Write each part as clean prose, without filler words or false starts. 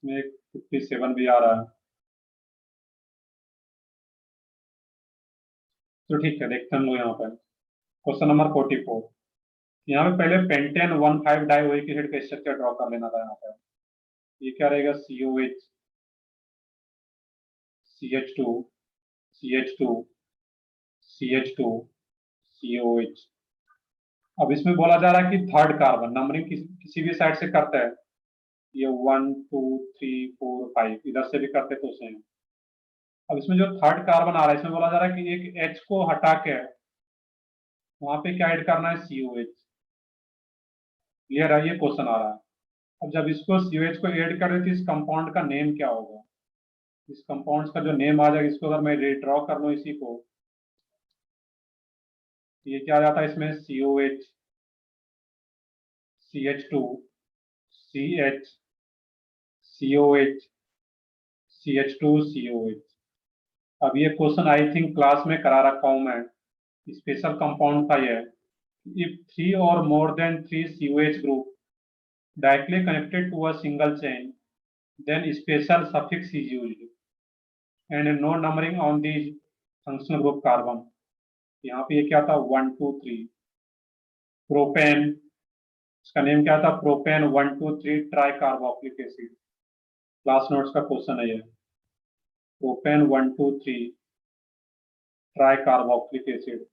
इसमें एक 57 भी आ रहा है। तो ठीक है, देखते हैं हम लोग यहाँ पे क्वेश्चन नंबर 44। यहाँ पे पहले पेंटेन 1,5 डाई ओइक एसिड का स्ट्रक्चर ड्रॉ कर लेना था। यहाँ पे ये क्या रहेगा, COH, CH2, CH2, CH2, COH। अब इसमें बोला जा रहा है कि थर्ड कार्बन नंबरिंग किसी भी साइड से करते हैं, ये 1 2 3 4 5 इधर से भी करते तो सेम। अब इसमें जो थर्ड कार्बन आ रहा है, इसमें बोला जा रहा है कि एक H को हटा के वहां पे क्या ऐड करना है, COH। क्लियर है, ये क्वेश्चन आ रहा है। अब जब इसको COH को ऐड करें तो इस कंपाउंड का नेम क्या होगा। इस कंपाउंड का जो नेम आ जाएगा, इसको अगर मैं रिड्रॉ कर लूं इसी को, ये क्या आ जाता है इसमें, COH, CH2, CH, COH, CH2, COH। अब ये क्वेश्चन आई थिंक क्लास में करा रखा हूं मैं, स्पेशल कंपाउंड था ये। If 3 or more than 3 COH group directly connected to a single chain, then special suffix is used and no numbering on these functional group carbon। यहाँ पे ये क्या था, 1 2 3 प्रोपेन, इसका नेम क्या था, propane 1 2 3 try carboxylic acid. Class notes का question है ये, प्रोपेन 1 2 3 ट्राई कार्बोक्सिलिक एसिड।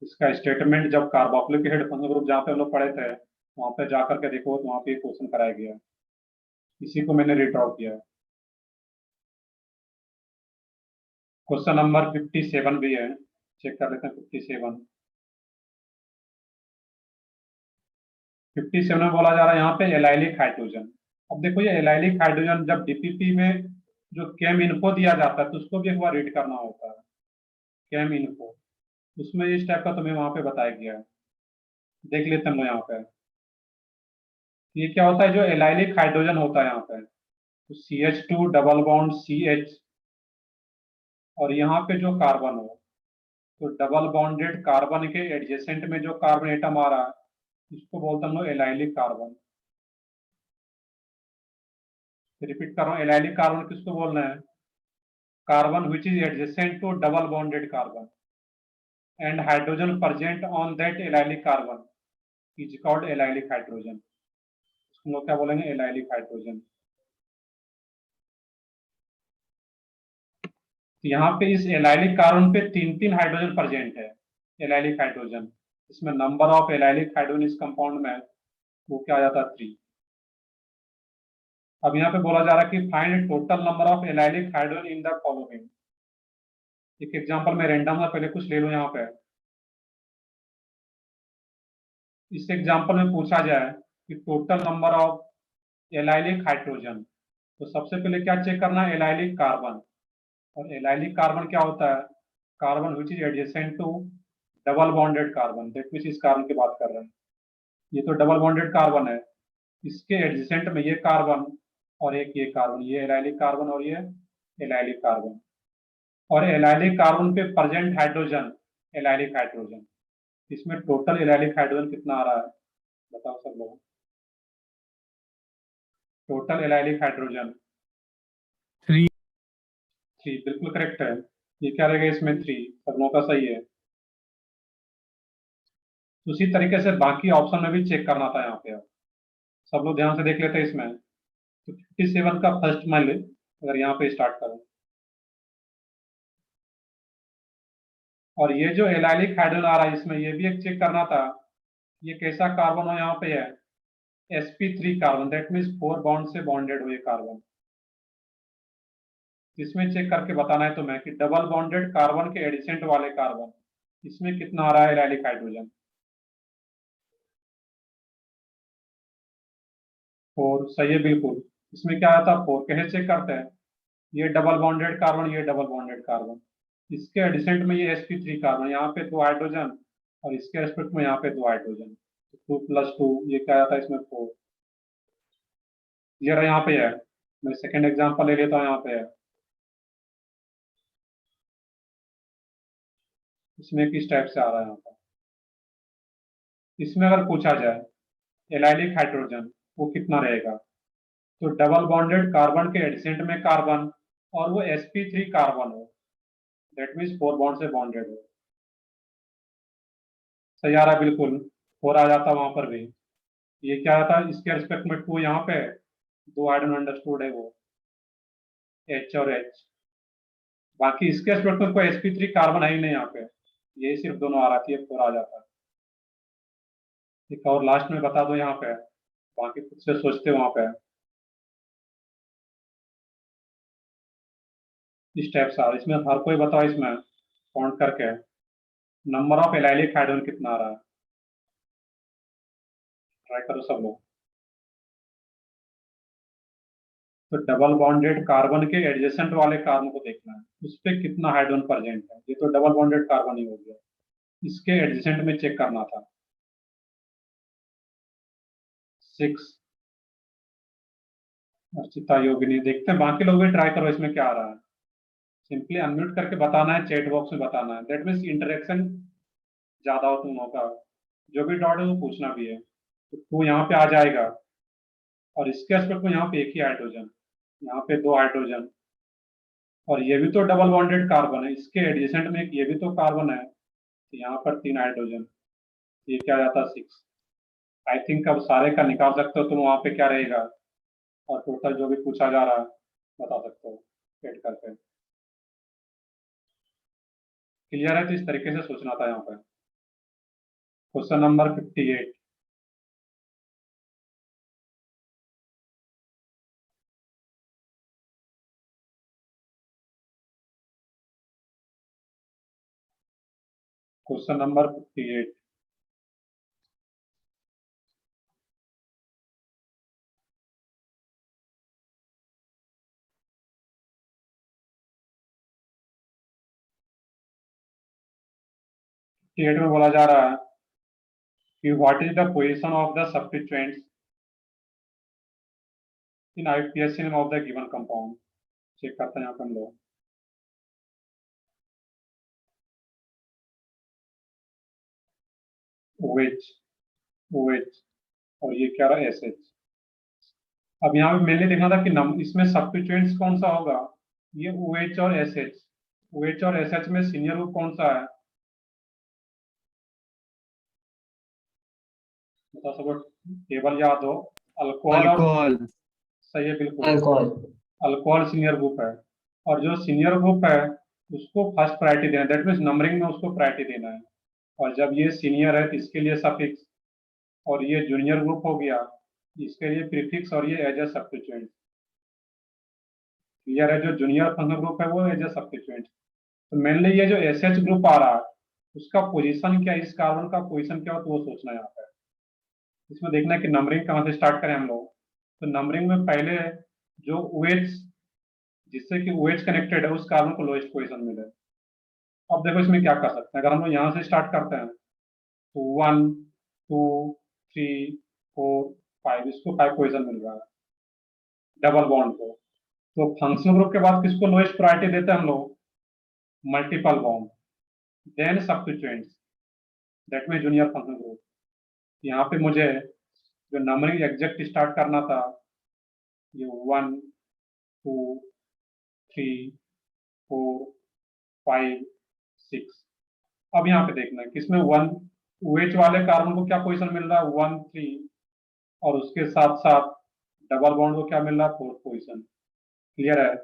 इसका स्टेटमेंट जब कार्बोक्सिलिक एसिड फंक्शनल ग्रुप जहाँ पे हम लोग पढ़े थे, वहां पे जाकर के देखो तो वहां पे क्वेश्चन कराया गया है। इसी को मैंने रिड्रॉ किया है। क्वेश्चन नंबर 57 भी है, चेक कर लेते हैं। 57 में बोला जा रहा है यहाँ पे एलाइलिक हाइड्रोजन। अब देखो ये एलाइलिक हाइड्रोजन जब डीपीपी में जो केम इन्फो दिया जाता है तो उसको भी एक बार रीड करना होता है, केम इन्फो। उसमें इस टाइप का तुम्हें वहां पे बताया गया है, देख लेते हैं हम लोग यहाँ पे। ये क्या होता है, जो एलाइलिक हाइड्रोजन होता है यहाँ पे, तो CH2 डबल बॉन्ड CH, और यहाँ पे जो कार्बन हो, तो डबल बॉन्डेड कार्बन के एडजेसेंट में जो कार्बन एटम आ रहा है, इसको बोलते हैं हम लोग एलाइलिक कार्बन। रिपीट कर रहा हूँ, एलाइलिक कार्बन किसको बोल रहे हैं, carbon which is adjacent to double bonded carbon and hydrogen present on that allylic carbon is called allylic hydrogen. हम लोग क्या बोलेंगे, एलाइलिक हाइड्रोजन। तो यहाँ पे इस एलाइलिक कार्बन पे 3 हाइड्रोजन प्रेजेंट है, एलाइलिक हाइड्रोजन। इसमें नंबर ऑफ एलाइलिक हाइड्रोजन इस कंपाउंड में वो क्या आ जाता है, 3। अब यहाँ पे बोला जा रहा है कि find total number of allylic hydrogen in the following. एक एग्जांपल में रैंडम है, पहले कुछ ले लो यहाँ पे। इस एग्जांपल में पूछा जाए कि total number of allylic hydrogen, तो सबसे पहले क्या चेक करना है, एलाइलिक कार्बन। और एलाइलिक कार्बन क्या होता है, carbon which is adjacent to double bonded carbon, that means इस कार्बन की बात कर रहे हैं। ये तो डबल बॉन्डेड कार्बन है, इसके एडजेसेंट में ये कार्बन और एक ये कार्बन, ये एलाइलिक कार्बन और ये एलाइलिक कार्बन। और एलाइलिक कार्बन पे प्रेजेंट हाइड्रोजन एलाइलिक हाइड्रोजन। इसमें टोटल एलाइलिक हाइड्रोजन कितना आ रहा है, बताओ सब लोग। Total allylic hydrogen 3। बिल्कुल करेक्ट है। ये क्या रहेगा इसमें, 3। सब लोगों का सही है। उसी तरीके से बाकी ऑप्शन में भी चेक करना था यहाँ पे। अब सब लोग ध्यान से देख लेते हैं इसमें। तो 57 का फर्स्ट मान ले, अगर यहाँ पे स्टार्ट करो, और ये जो एलाइलिक हाइड्रोजन आ रहा है इसमें ये भी एक चेक करना था, ये कैसा कार्बन हो, यहाँ पे है sp3 carbon, that means 4 bond से बॉन्डेड हो ये कार्बन। इसमें चेक करके बताना है तुम्हें कि डबल बॉन्डेड कार्बन के एडिसेंट वाले कार्बन, इसमें कितना आ रहा है एलाइलिक हाइड्रोजन। 4 सही है बिल्कुल। इसमें क्या आता है, 4 कैसे चेक करते हैं, ये डबल बॉन्डेड कार्बन, ये डबल बॉन्डेड कार्बन, इसके एडिसेंट में ये sp3 कार्बन, यहाँ पे 2 हाइड्रोजन, और इसके रेस्पेक्ट में यहाँ पे 2 हाइड्रोजन, 2 + 2 ये क्या आता है इसमें, 4। क्लियर है, यहाँ पे है। मैं सेकेंड एग्जाम्पल ले लेता हूँ, यहाँ पे है। इसमें किस टाइप से आ रहा है यहाँ पर, इसमें अगर पूछा जाए एलाइलिक हाइड्रोजन वो कितना रहेगा। तो डबल बॉन्डेड कार्बन के एडजेसेंट में कार्बन और वो sp3 कार्बन हो, दैट मीन्स 4 बॉन्ड से बॉन्डेड हो। सही आ रहा है, बिल्कुल 4 आ जाता वहां पर भी। ये क्या आता है इसके रिस्पेक्ट में 2 यहाँ पे, 2 हाइड्रोजन अंडरस्टूड है वो H और H। बाकी इसके रिस्पेक्ट में कोई sp3 कार्बन है ही नहीं यहाँ पे, ये सिर्फ दोनों आ रहा थी, 4 आ जाता है। एक और लास्ट में बता दो यहाँ पे, बाकी खुद से सोचते वहां पे। इस टाइप से इसमें हर कोई बताओ, इसमें काउंट करके नंबर ऑफ एलाइलिक हाइड्रोजन कितना आ रहा है। ट्राई करो सब लोग। तो डबल बॉन्डेड कार्बन के एडजेसेंट वाले कार्बन को देखना है, उस पर कितना हाइड्रोजन प्रेजेंट है। ये तो डबल बॉन्डेड कार्बन ही हो गया, इसके एडजेसेंट में चेक करना था। 6 अर्चिता योगिनी, देखते हैं बाकी लोग भी ट्राई करो इसमें क्या आ रहा है। सिंपली अनम्यूट करके बताना है, चैट बॉक्स में बताना है, दैट मीन्स इंटरेक्शन ज्यादा हो तुम लोगों का। जो भी डॉट है वो पूछना भी है। तो तू यहाँ पे आ जाएगा, और इसके एस्पेक्ट में यहाँ पे एक ही हाइड्रोजन, यहाँ पे 2 हाइड्रोजन, और ये भी तो डबल बॉन्डेड कार्बन है, इसके एडजेसेंट में ये भी तो कार्बन है, तो यहाँ पर 3 हाइड्रोजन, ये क्या जाता है 6। आई थिंक अब सारे का निकाल सकते हो तुम, वहां पे क्या रहेगा, और टोटल जो भी पूछा जा रहा है बता सकते हो ऐड करके। क्लियर है, तो इस तरीके से सोचना था यहाँ पे। Question number 58। Question number 58। में बोला जा रहा है कि what is the position of the substituents in IPS of the given compound. Check करते हैं यहाँ पे हम लोग। OH, OH, और ये क्या रहा SH। अब यहाँ पे मेनली देखना था कि इसमें सब्स्टिट्यूएंट्स कौन सा होगा, ये OH और SH। OH और SH में सीनियर ग्रुप कौन सा है, बता सको, टेबल याद हो। अल्कोहल और अल्कोहल। सही है, बिल्कुल अल्कोहल। अल्कोहल सीनियर ग्रुप है, और जो सीनियर ग्रुप है उसको फर्स्ट प्रायोरिटी देना, दैट मीन्स नंबरिंग में उसको प्रायोरिटी देना है। और जब ये सीनियर है तो इसके लिए सफिक्स, और ये जूनियर ग्रुप हो गया इसके लिए प्रीफिक्स, और ये एज ए सब्स्टिट्यूएंट। क्लियर है, जो जूनियर फंक्शनल ग्रुप है वो एज ए सब्स्टिट्यूएंट। तो मेनली ये जो SH ग्रुप आ रहा है उसका पोजीशन क्या, इस कार्बन का पोजीशन क्या हो, तो वो सोचना है यहाँ पे। इसमें देखना है कि नंबरिंग कहाँ से स्टार्ट करें हम लोग। तो नंबरिंग में पहले जो OH, जिससे कि OH कनेक्टेड है, उस कार्बन को लोएस्ट पोजीशन मिले। अब देखो इसमें क्या कर सकते हैं, अगर हम लोग यहाँ से स्टार्ट करते हैं तो 1 2 3 4 5, इसको 5 पोजीशन मिल रहा है डबल बॉन्ड को। तो फंक्शनल ग्रुप के बाद किसको लोएस्ट प्रायोरिटी देते हैं हम लोग, multiple bond, then substituents, that mean junior functional group. यहाँ पे मुझे जो नंबरिंग एग्जैक्ट स्टार्ट करना था, ये 1 2 3 4 5 6। अब यहाँ पे देखना है किसमें 1 OH वाले कार्बन को क्या पोजीशन मिल रहा है 1 3, और उसके साथ साथ डबल बॉन्ड को क्या मिल रहा है 4 पोजीशन। क्लियर है,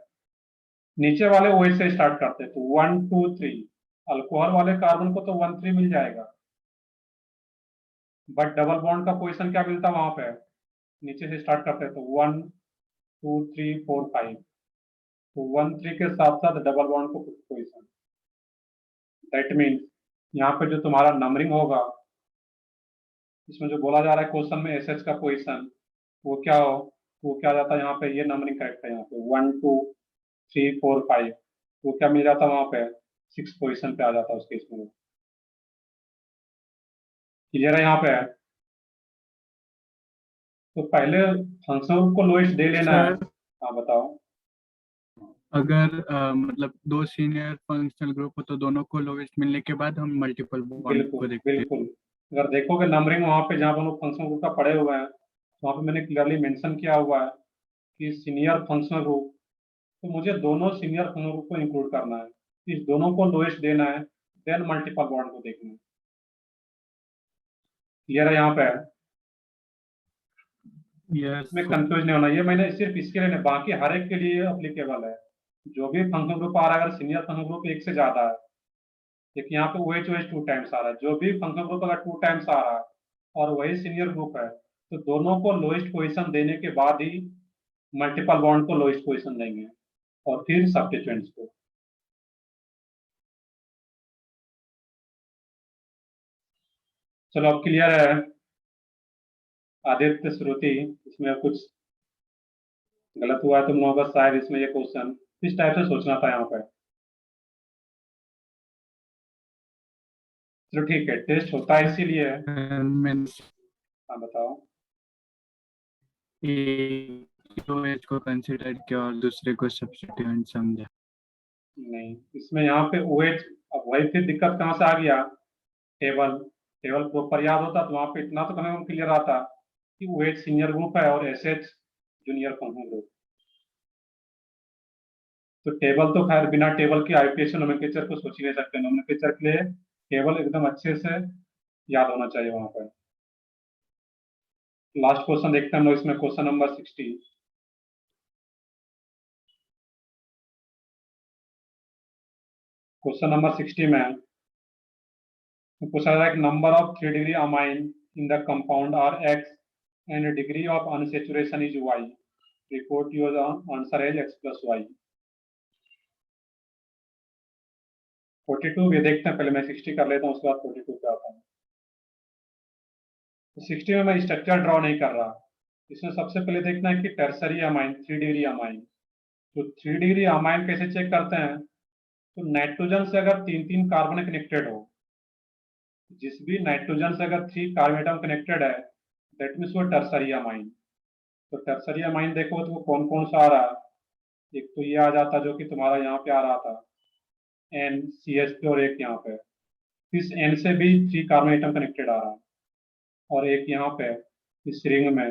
नीचे वाले OH से स्टार्ट करते हैं तो 1 2 3, अल्कोहल वाले कार्बन को तो 1 3 मिल जाएगा, बट डबल बॉन्ड का पोजीशन क्या मिलता है वहां पे, नीचे से स्टार्ट करते हैं तो 1 2 3 4 5, तो 1 3 के साथ साथ डबल बॉन्ड को पोजीशन। दैट मीन्स यहाँ पे जो तुम्हारा नंबरिंग होगा, इसमें जो बोला जा रहा है क्वेश्चन में SH का पोजीशन, वो क्या हो, वो क्या जाता है यहाँ पे, ये नंबरिंग करेक्ट है यहाँ पे 1 2 3 4 5, वो क्या मिल जाता है वहां पे 6 पोजीशन पे आ जाता है उस केस में। क्लियर है यहाँ पे। तो पहले फंक्शन को लोएस्ट दे लेना है। सर हाँ बताओ। अगर मतलब 2 सीनियर फंक्शनल ग्रुप हो तो दोनों को लोवेस्ट मिलने के बाद हम मल्टीपल बॉन्ड को बिल्कुल देखते हैं। बिल्कुल, अगर देखोगे नंबरिंग वहाँ पे जहाँ पर हम लोग फंक्शनल ग्रुप का पढ़े हुए हैं, तो वहाँ पे मैंने क्लियरली मेंशन किया हुआ है कि सीनियर फंक्शनल ग्रुप, तो मुझे दोनों सीनियर फंक्शनल ग्रुप को इंक्लूड करना है, इस दोनों को लोएस्ट देना है, देन मल्टीपल बॉन्ड को देखना है। क्लियर है यहाँ पे? यस इसमें कंफ्यूज नहीं होना, ये मैंने सिर्फ इसके लिए नहीं, बाकी हर एक के लिए अप्लीकेबल है। जो भी फंक्शनल ग्रुप आ रहा है, अगर सीनियर फंक्शनल ग्रुप एक से ज्यादा है, देखिए यहाँ पे OH OH 2 टाइम्स आ रहा है, जो भी फंक्शनल ग्रुप अगर 2 टाइम्स आ रहा है और वही सीनियर ग्रुप है, तो दोनों को लोएस्ट पोजीशन देने के बाद ही मल्टीपल बॉन्ड को लोएस्ट पोजीशन देंगे और फिर सब्स्टिट्यूएंट्स को। चलो अब क्लियर है आदित्य, श्रुति? इसमें अब कुछ गलत हुआ है तुम लोगों का शायद इसमें, ये क्वेश्चन इस टाइप से सोचना था यहाँ पे। चलो ठीक है, टेस्ट होता है इसीलिए। मैंने हाँ बताओ। OH को कंसिडर किया और दूसरे को सब्स्टिट्यूएंट समझा। नहीं, इसमें यहाँ पे OH, अब वही फिर दिक्कत कहाँ से आ गया, टेबल टेबल प्रॉपर याद होता तो वहाँ पे इतना तो कम क्लियर आता कि OH सीनियर ग्रुप है और SH जूनियर फंक्शनल ग्रुप। तो टेबल तो खैर बिना टेबल की IUPAC नोमेनक्लेचर को सोच ही नहीं सकते, नोमेनक्लेचर के लिए टेबल एकदम अच्छे से याद होना चाहिए वहां पर। लास्ट क्वेश्चन देखते हैं हम लोग इसमें, क्वेश्चन नंबर 60। क्वेश्चन नंबर 60 में पूछा जा रहा है number of 3 degree amine in the compound are X and degree of unsaturation is Y, report your answer as X plus Y। 42 ये देखते हैं, पहले मैं 60 कर लेता हूँ, उसके बाद 42 पे आता हूँ। तो 60 में मैं स्ट्रक्चर ड्रॉ नहीं कर रहा, इसमें सबसे पहले देखना है कि टर्सरी अमाइन 3 डिग्री अमाइन। तो 3 डिग्री अमाइन कैसे चेक करते हैं, तो नाइट्रोजन से अगर 3 3 कार्बन कनेक्टेड हो, जिस भी नाइट्रोजन से अगर 3 कार्बन एटम कनेक्टेड है, दैट मीन्स वो टर्सरी अमाइन। तो टर्सरी अमाइन देखो तो वो कौन कौन सा आ रहा है, एक तो ये आ जाता जो कि तुम्हारा यहाँ पे आ रहा था NCH, और एक यहाँ पे इस N से भी 3 कार्बन एटम कनेक्टेड आ रहा है, और एक यहाँ पे इस रिंग में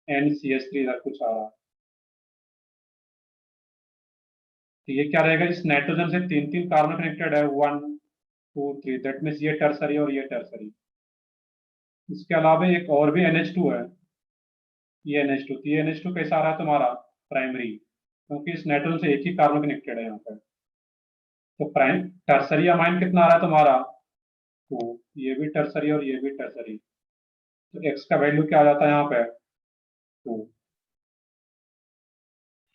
NCH3 इधर कुछ आ रहा है। तो ये क्या रहेगा, इस नाइट्रोजन से 3 3 कार्बन कनेक्टेड है, 1 2 3, दैट मीन्स ये टर्सरी और ये टर्सरी। इसके अलावा एक और भी NH2 है, ये NH2, तो ये NH2 कैसा आ रहा है तुम्हारा, प्राइमरी, क्योंकि इस नाइट्रोजन से एक ही कार्बन कनेक्टेड है यहाँ पे। तो प्राइम टर्सरी अमाइन कितना आ रहा है तुम्हारा, तो ये भी टर्सरी और ये भी टर्सरी, तो एक्स का वैल्यू क्या आ जाता है यहाँ पे, टू।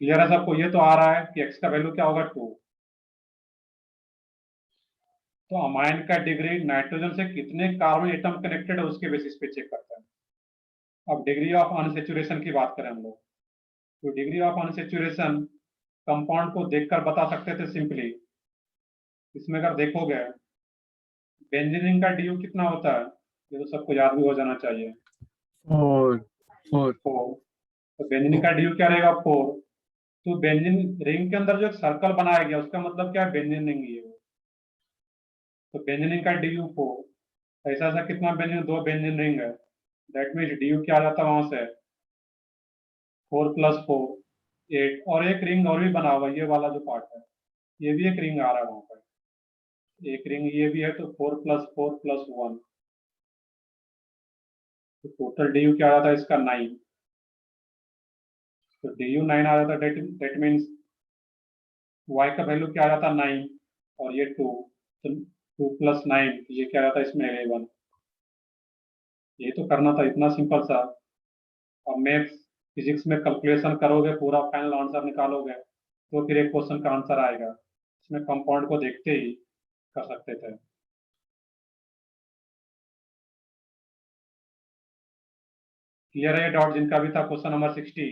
क्लियर है सबको, ये तो आ रहा है कि एक्स का वैल्यू क्या होगा, 2। तो अमाइन का डिग्री नाइट्रोजन से कितने कार्बन एटम कनेक्टेड है उसके बेसिस पे चेक करते हैं। अब डिग्री ऑफ अनसेचुरेशन की बात करें हम लोग, तो डिग्री ऑफ अनसेचुरेशन कंपाउंड को देखकर बता सकते थे सिंपली। इसमें अगर देखोगे बेंजीन रिंग का DU कितना होता है, ये तो सबको याद भी हो जाना चाहिए, 4 4 4। तो बेंजीन का DU क्या रहेगा, 4। तो बेंजीन रिंग के अंदर जो एक सर्कल बनाया गया उसका मतलब क्या है, बेंजीन रिंग ही है वो। तो बेंजीन का DU 4, ऐसा ऐसा कितना बेंजीन, 2 बेंजीन रिंग है, दैट मीन्स DU क्या आ जाता है वहां से, 4 + 4 8, और एक रिंग और भी बना हुआ है, ये वाला जो पार्ट है, ये भी एक रिंग आ रहा है वहां पर, एक रिंग ये भी है, तो 4 + 4 + 1, तो टोटल DU क्या आ जाता है इसका, 9। तो DU 9 आ जाता है, दैट मीन्स Y का वैल्यू क्या आ जाता है, 9, और ये 2, तो 2 + 9, ये क्या आ जाता है इसमें, 11। ये तो करना था, इतना सिंपल सा। अब मैथ्स फिजिक्स में कैलकुलेशन करोगे, पूरा फाइनल आंसर निकालोगे, तो फिर एक क्वेश्चन का आंसर आएगा, इसमें कंपाउंड को देखते ही कर सकते थे। क्लियर है ये डाउट जिनका भी था, क्वेश्चन नंबर 60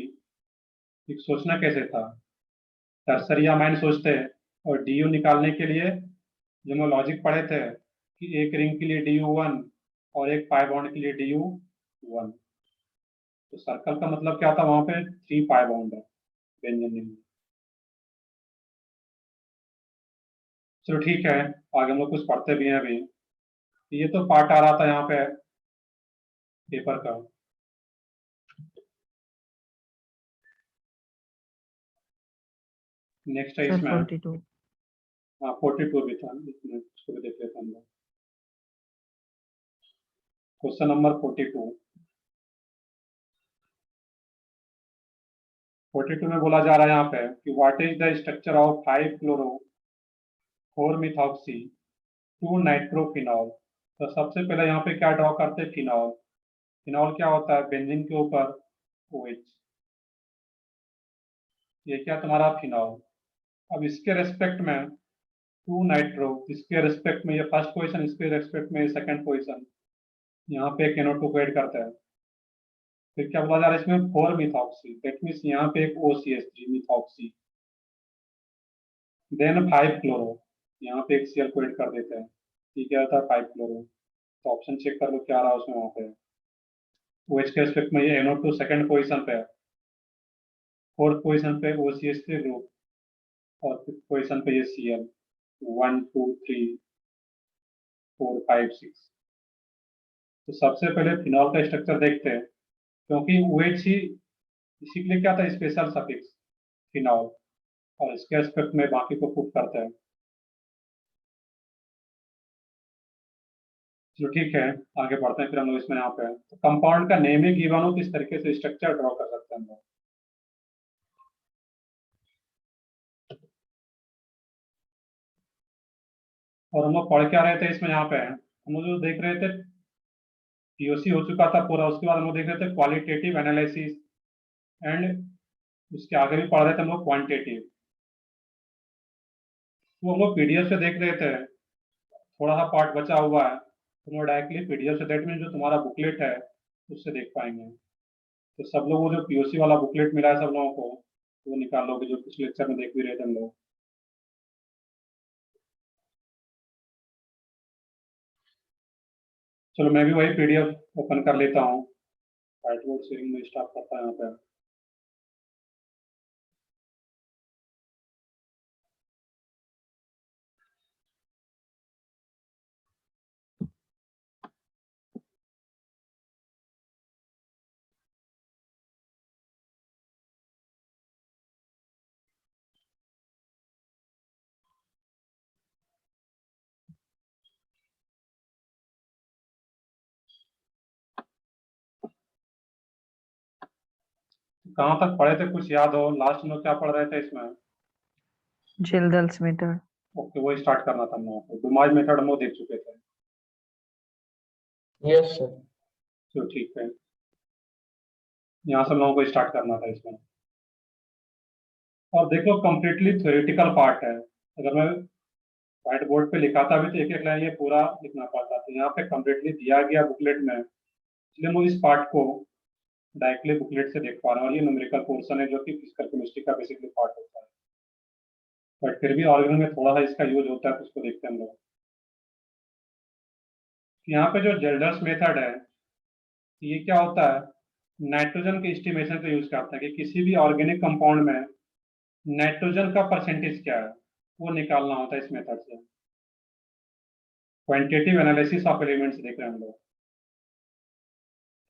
एक सोचना कैसे था, टर्सरी अमाइन सोचते हैं, और DU निकालने के लिए जो हम लॉजिक पढ़े थे कि एक रिंग के लिए DU 1 और एक पाई बॉन्ड के लिए DU 1, तो सर्कल का मतलब क्या था, वहां पे 3 पाई बॉन्ड है बेंजीन रिंग में। चलो ठीक है, आगे हम लोग कुछ पढ़ते भी हैं अभी। ये तो पार्ट आ रहा था यहाँ पे पेपर का। नेक्स्ट है सर इसमें 42। हाँ 42 भी था, इसमें इसको भी देख लेते हैं हम लोग। क्वेश्चन नंबर 42 में बोला जा रहा है यहाँ पे कि what is the structure of 5 chloro 4 methoxy 2 nitrophenol. तो सबसे पहले यहाँ पे क्या ड्रॉ करते हैं, फिनॉल। फिनॉल क्या होता है, बेंजीन के ऊपर OH, ये क्या तुम्हारा फिनॉल। अब इसके रेस्पेक्ट में 2 नाइट्रो, इसके रेस्पेक्ट में ये फर्स्ट पोजीशन, इसके रेस्पेक्ट में ये सेकंड पोजीशन, यहाँ पे एक NO2 को ऐड करता है। फिर क्या बोला जा रहा है इसमें 4 मिथॉक्सी, दैट मीन्स यहाँ पे एक OCH3 मिथॉक्सी, देन 5 क्लोरो, यहाँ पे एक Cl को ऐड कर देते हैं, ठीक है, होता है 5 क्लोरो। तो ऑप्शन चेक कर लो क्या आ रहा है उसमें, वहाँ पे OH के रेस्पेक्ट में ये NO2 सेकंड पोजीशन पे है, फोर्थ पोजीशन पे OCH3 ग्रुप, और फिफ्थ पोजीशन पे ये Cl 1 2 3 4 5 6। तो सबसे पहले फिनॉल का स्ट्रक्चर देखते हैं, क्योंकि OH ही इसी के लिए क्या था, स्पेशल सफिक्स फिनॉल, और इसके एस्पेक्ट में बाकी को पुट करते हैं। चलो ठीक है, आगे बढ़ते हैं फिर हम लोग इसमें। यहाँ पे तो कंपाउंड का नेम ही गिवन हो, किस तरीके से स्ट्रक्चर ड्रॉ कर सकते हैं हम लोग। और हम लोग पढ़ क्या रहे थे इसमें, यहाँ पे हम लोग जो देख रहे थे POC हो चुका था पूरा, उसके बाद हम लोग देख रहे थे क्वालिटेटिव एनालिसिस, एंड उसके आगे भी पढ़ रहे थे हम लोग क्वांटिटेटिव। तो हम लोग PDF से देख रहे थे, थोड़ा सा पार्ट बचा हुआ है, तो हम लोग डायरेक्टली PDF से, दैट मीन जो तुम्हारा बुकलेट है उससे देख पाएंगे। तो सब लोग वो जो POC वाला बुकलेट मिला है सब लोगों को, वो निकाल लोगे, जो पिछले लेक्चर में देख भी रहे थे हम लोग। चलो मैं भी वही PDF ओपन कर लेता हूँ, व्हाइट बोर्ड शेयरिंग में स्टार्ट करता है यहाँ पे। कहाँ तक पढ़े थे, कुछ याद हो, लास्ट में क्या पढ़ रहे थे इसमें। Gildel's method. ओके, वो स्टार्ट करना था हम लोगों को, डुमाज मेथड हम लोग देख चुके थे। Yes sir. चलो ठीक है, यहाँ से हम लोगों को स्टार्ट करना था इसमें। और देखो कंप्लीटली थ्योरेटिकल पार्ट है, अगर मैं व्हाइट बोर्ड पे लिखाता भी तो एक एक लाइन ये पूरा लिखना पड़ता, तो यहाँ पे कंप्लीटली दिया गया बुकलेट में, इसलिए हम इस पार्ट को डायरेक्टली बुकलेट से देख पा रहे हैं। और ये न्यूमेरिकल पोर्शन है जो कि फिजिकल केमिस्ट्री का बेसिकली पार्ट होता है, बट फिर भी ऑर्गेनिक में थोड़ा सा इसका यूज होता है, तो उसको देखते हैं हम लोग। यहाँ पे जो जेल्डर्स मेथड है, ये क्या होता है, नाइट्रोजन के एस्टिमेशन का यूज करता है कि किसी भी ऑर्गेनिक कंपाउंड में नाइट्रोजन का परसेंटेज क्या है वो निकालना होता है इस मेथड से। क्वांटिटेटिव एनालिसिस ऑफ एलिमेंट्स देख रहे हैं हम लोग।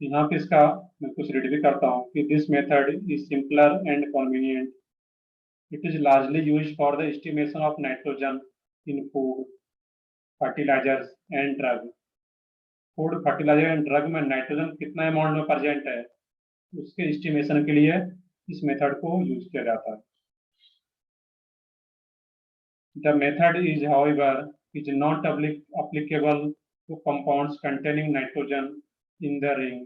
यहाँ पे इसका मैं कुछ रीड भी करता हूँ कि this method is simpler and convenient, it is largely used for the estimation of nitrogen in food fertilizers and drug. Food fertilizer and drug में नाइट्रोजन कितना अमाउंट में प्रेजेंट है, उसके एस्टिमेशन के लिए इस मेथड को यूज किया जाता है। The method is, however, is not applicable to compounds containing nitrogen in the ring.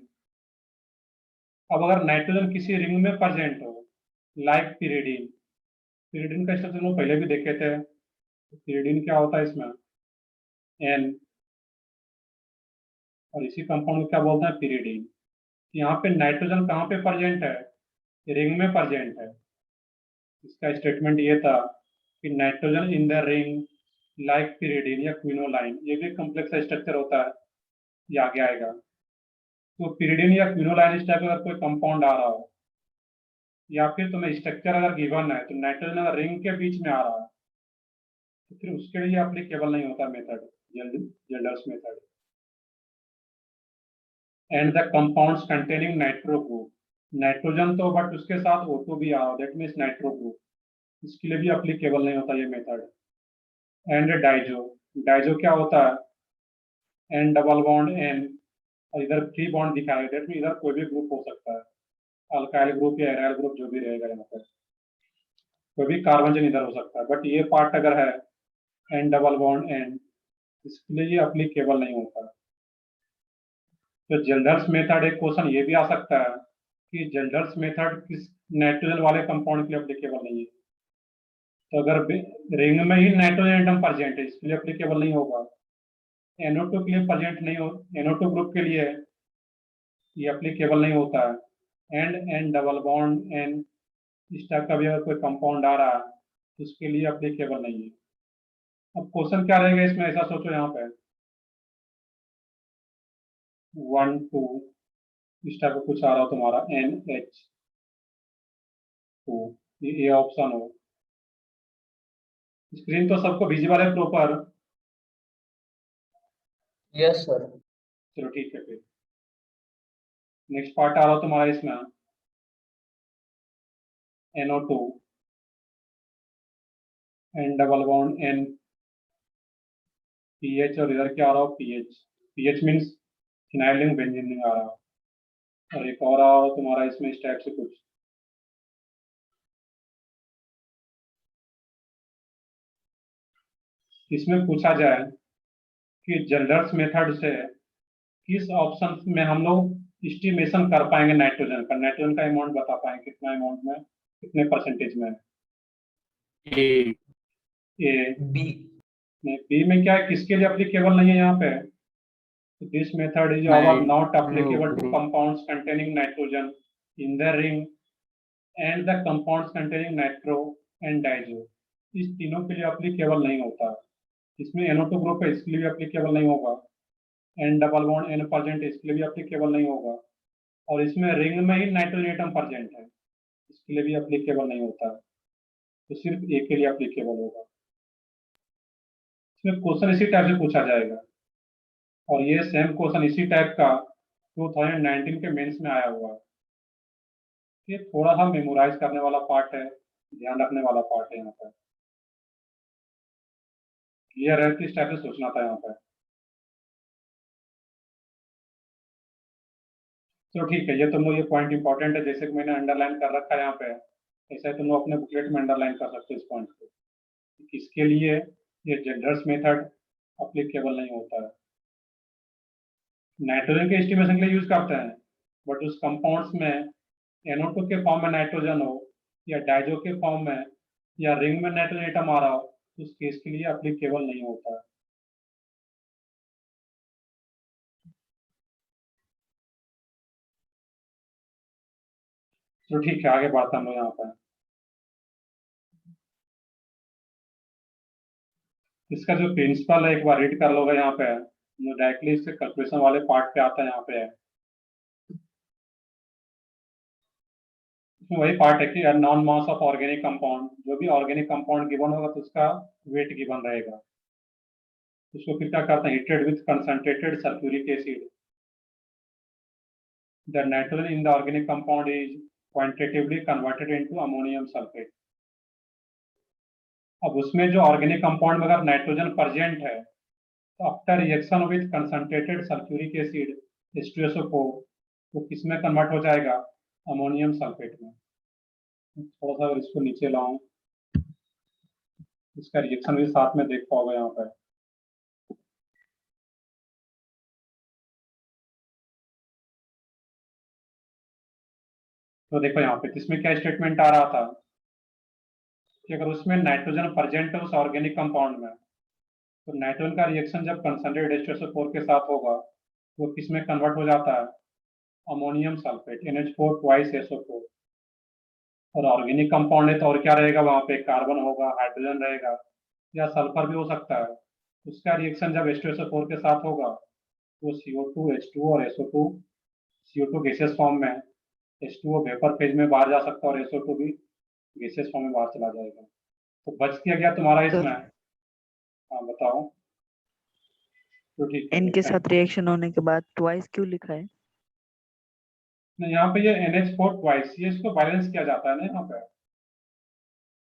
अब अगर नाइट्रोजन किसी रिंग में प्रेजेंट हो, लाइक pyridine, pyridine का स्ट्रक्चर हम पहले भी देखे थे। pyridine क्या होता है इसमें, N, और इसी कंपाउंड को क्या बोलते हैं, pyridine। यहाँ पे नाइट्रोजन कहाँ पे प्रेजेंट है, रिंग में प्रेजेंट है। इसका स्टेटमेंट ये था कि nitrogen in the ring like pyridine या क्विनोलाइन, ये भी कॉम्प्लेक्स स्ट्रक्चर होता है, ये आगे आएगा। तो pyridine या क्विनोलाइन इस टाइप का अगर कोई कंपाउंड आ रहा हो, या फिर तुम्हें स्ट्रक्चर अगर गिवन है तो नाइट्रोजन अगर रिंग के बीच में आ रहा है, तो फिर उसके लिए एप्लीकेबल नहीं होता method, Kjeldahl's method. And the compounds containing nitro group, nitrogen तो बट उसके साथ O2 भी आ रहा, दैट मीन्स नाइट्रो ग्रुप, इसके लिए भी अप्लीकेबल नहीं होता ये मेथड। एंड डाइजो, डाइजो क्या होता है, एन डबल बॉन्ड एन, और इधर फ्री बॉन्ड दिखाया, दैट मीन इधर कोई भी ग्रुप हो सकता है, अल्काइल ग्रुप या एराइल ग्रुप जो भी रहेगा यहाँ पर, कोई भी कार्बन इधर हो सकता है, बट ये पार्ट अगर है एन डबल बॉन्ड एन, इसके लिए ये अप्लीकेबल नहीं होता। तो जेल्डर्स मेथड, एक क्वेश्चन ये भी आ सकता है कि जेल्डर्स मेथड किस नाइट्रोजन वाले कंपाउंड के लिए अप्लीकेबल नहीं है, तो अगर रिंग में ही नाइट्रोजन एटम प्रेजेंट है इसके लिए अप्लीकेबल नहीं होगा, NO2 के लिए प्रेजेंट नहीं हो, NO2 ग्रुप के लिए ये अप्लीकेबल नहीं होता है। And N double bond N, इस टाइप का भी अगर कोई कंपाउंड आ रहा है तो उसके लिए अप्लीकेबल नहीं है। अब क्वेश्चन क्या रहेगा इसमें, ऐसा सोचो यहाँ पे 1 2 इस टाइप का कुछ आ रहा हो तुम्हारा NH2, ये ऑप्शन हो। स्क्रीन तो सबको विजिबल है प्रॉपर? Yes sir. चलो ठीक है, फिर नेक्स्ट पार्ट आ रहा हो तुम्हारा इसमें NO2 N double bond N PH, और इधर क्या आ रहा हो PH, PH means phenyl ring benzene ring आ रहा है, और एक और आ रहा हो तुम्हारा इसमें इस टाइप से कुछ। इसमें पूछा जाए कि जेल्डर्स मेथड से किस ऑप्शन में हम लोग एस्टिमेशन कर पाएंगे नाइट्रोजन का, नाइट्रोजन का अमाउंट बता पाएंगे कितना अमाउंट में, कितने परसेंटेज में। ए, ए, बी। बी में क्या है, किसके लिए अप्लीकेबल नहीं है यहाँ पे, this method is not applicable two compounds containing nitrogen in the ring and the compounds containing nitro and Dizo, इस तीनों के लिए अप्लीकेबल नहीं होता। इसमें NO2 ग्रुप है इसके लिए भी अप्लीकेबल नहीं होगा, N double bond N present है इसके लिए भी अप्लीकेबल नहीं होगा, और इसमें रिंग में ही नाइट्रोजन एटम प्रेजेंट है इसके लिए भी अप्लीकेबल नहीं होता, तो सिर्फ ए के लिए अप्लीकेबल होगा। इसमें क्वेश्चन इसी टाइप से पूछा जाएगा, और ये सेम क्वेश्चन इसी टाइप का 2019 के मेंस में आया हुआ है। ये थोड़ा सा मेमोराइज करने वाला पार्ट है, ध्यान रखने वाला पार्ट है यहाँ पर, क्लियर है, किस टाइप से सोचना था यहाँ पर। तो ठीक है, ये तुम लोग, ये पॉइंट इंपॉर्टेंट है, जैसे कि मैंने अंडरलाइन कर रखा है यहाँ पे, ऐसा तुम लोग अपने बुकलेट में अंडरलाइन कर सकते हो इस पॉइंट को, किसके लिए ये जेल्डर्स मेथड अप्लीकेबल नहीं होता है। नाइट्रोजन के एस्टिमेशन के लिए यूज करते हैं, बट उस कंपाउंड्स में NO2 के फॉर्म में नाइट्रोजन हो या डाइजो के फॉर्म में या रिंग में नाइट्रोजन एटम आ रहा हो, तो उस केस के लिए अप्लीकेबल नहीं होता है। तो ठीक है, आगे बढ़ता हूँ यहाँ पर। इसका जो प्रिंसिपल है एक बार रीड कर लोगे यहाँ पे, डायरेक्टली इसके कैलकुलेशन वाले पार्ट पे आता है, यहाँ पे है वही पार्ट है कि non mass of organic compound, जो भी ऑर्गेनिक कंपाउंड गिवन होगा तो उसका वेट गिवन रहेगा, उसको फिर क्या करते हैं, heated with concentrated sulphuric acid, the nitrogen in the organic compound is quantitatively converted into ammonium sulphate. अब उसमें जो ऑर्गेनिक कंपाउंड में अगर नाइट्रोजन प्रेजेंट है, तो after reaction with concentrated sulphuric acid H2SO4 तो किस में कन्वर्ट हो जाएगा, अमोनियम सल्फेट में। थोड़ा सा इसको नीचे लाऊं, इसका रिएक्शन भी साथ में देख पाओगे यहाँ पर। तो देखो यहाँ पे इसमें क्या स्टेटमेंट आ रहा था कि अगर उसमें नाइट्रोजन प्रेजेंट है उस ऑर्गेनिक कंपाउंड में, तो नाइट्रोजन का रिएक्शन जब कंसंट्रेटेड H2SO4 के साथ होगा वो किस में कन्वर्ट हो जाता है, ammonium sulphate NH4 twice SO4। और ऑर्गेनिक कंपाउंड है तो और क्या रहेगा वहां पे, कार्बन होगा, हाइड्रोजन रहेगा, या सल्फर भी हो सकता है। उसका रिएक्शन जब H2SO4 के साथ होगा तो CO2 H2 और SO2, CO2 गैसियस फॉर्म में, H2O वेपर फेज में बाहर जा सकता है और SO2 भी गैसियस फॉर्म में बाहर चला जाएगा। तो बच क्या गया तुम्हारा इसमें, हाँ बताओ। तो ठीक है, इनके साथ रिएक्शन होने के बाद ट्वाइस क्यों लिखा है? यहाँ पे ये NH4 ट्वाइस, ये इसको बैलेंस किया जाता है ना यहाँ पे,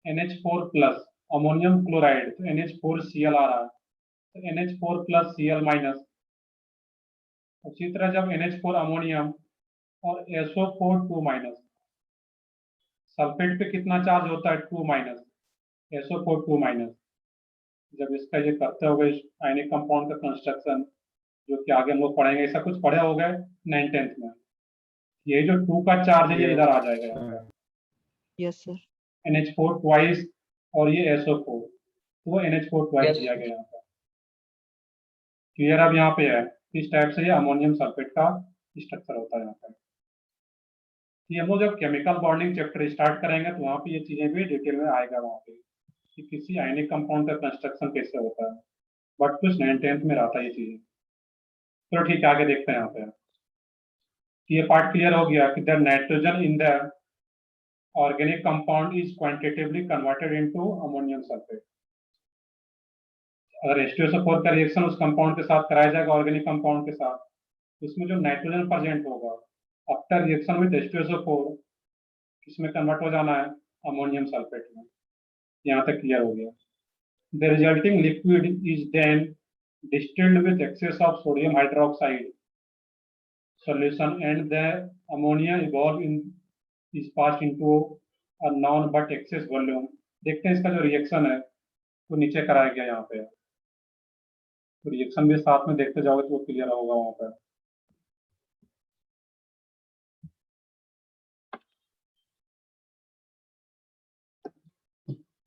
NH4 प्लस अमोनियम क्लोराइड, तो NH4Cl आ रहा है, तो NH4 प्लस Cl माइनस। उसी तरह जब NH4 अमोनियम और SO4 2 माइनस, सल्फेट पे कितना चार्ज होता है 2 माइनस, SO4 2 माइनस। जब इसका ये करते हो गए आयनिक कंपाउंड का कंस्ट्रक्शन, जो कि आगे हम लोग पढ़ेंगे, ऐसा कुछ पढ़े हो गए 9th-10th में, ये जो 2 का चार्ज है ये इधर आ जाएगा यहाँ पे, Yes, sir. NH4 ट्वाइस और ये SO4, तो वो NH4 ट्वाइस दिया गया यहाँ पे। क्लियर अब यहाँ पे है, इस टाइप से ये अमोनियम सल्फेट का स्ट्रक्चर होता है यहाँ पे। ये हम लोग जब केमिकल बॉन्डिंग चैप्टर स्टार्ट करेंगे तो वहाँ पे ये चीजें भी डिटेल में आएगा वहाँ पे, कि किसी आयनिक कंपाउंड का कंस्ट्रक्शन कैसे होता है, बट कुछ 9th-10th में रहता है ये चीजें। चलो ठीक है, आगे देखते हैं यहाँ पे। ये पार्ट क्लियर हो गया कि the nitrogen in the organic compound is quantitatively converted into ammonium sulphate. अगर H2SO4 का रिएक्शन उस कंपाउंड के साथ कराया जाएगा ऑर्गेनिक कंपाउंड के साथ, उसमें जो नाइट्रोजन प्रेजेंट होगा आफ्टर रिएक्शन विद H2SO4 किसमें कन्वर्ट हो जाना है, अमोनियम सल्फेट में। यहाँ तक क्लियर हो गया। The resulting liquid is then distilled with excess of sodium hydroxide solution and the ammonia evolve in is passed into a non but excess volume। देखते हैं इसका जो रिएक्शन है वो नीचे कराया गया यहाँ पे, तो रिएक्शन भी साथ में देखते जाओगे तो वो क्लियर होगा वहाँ पर।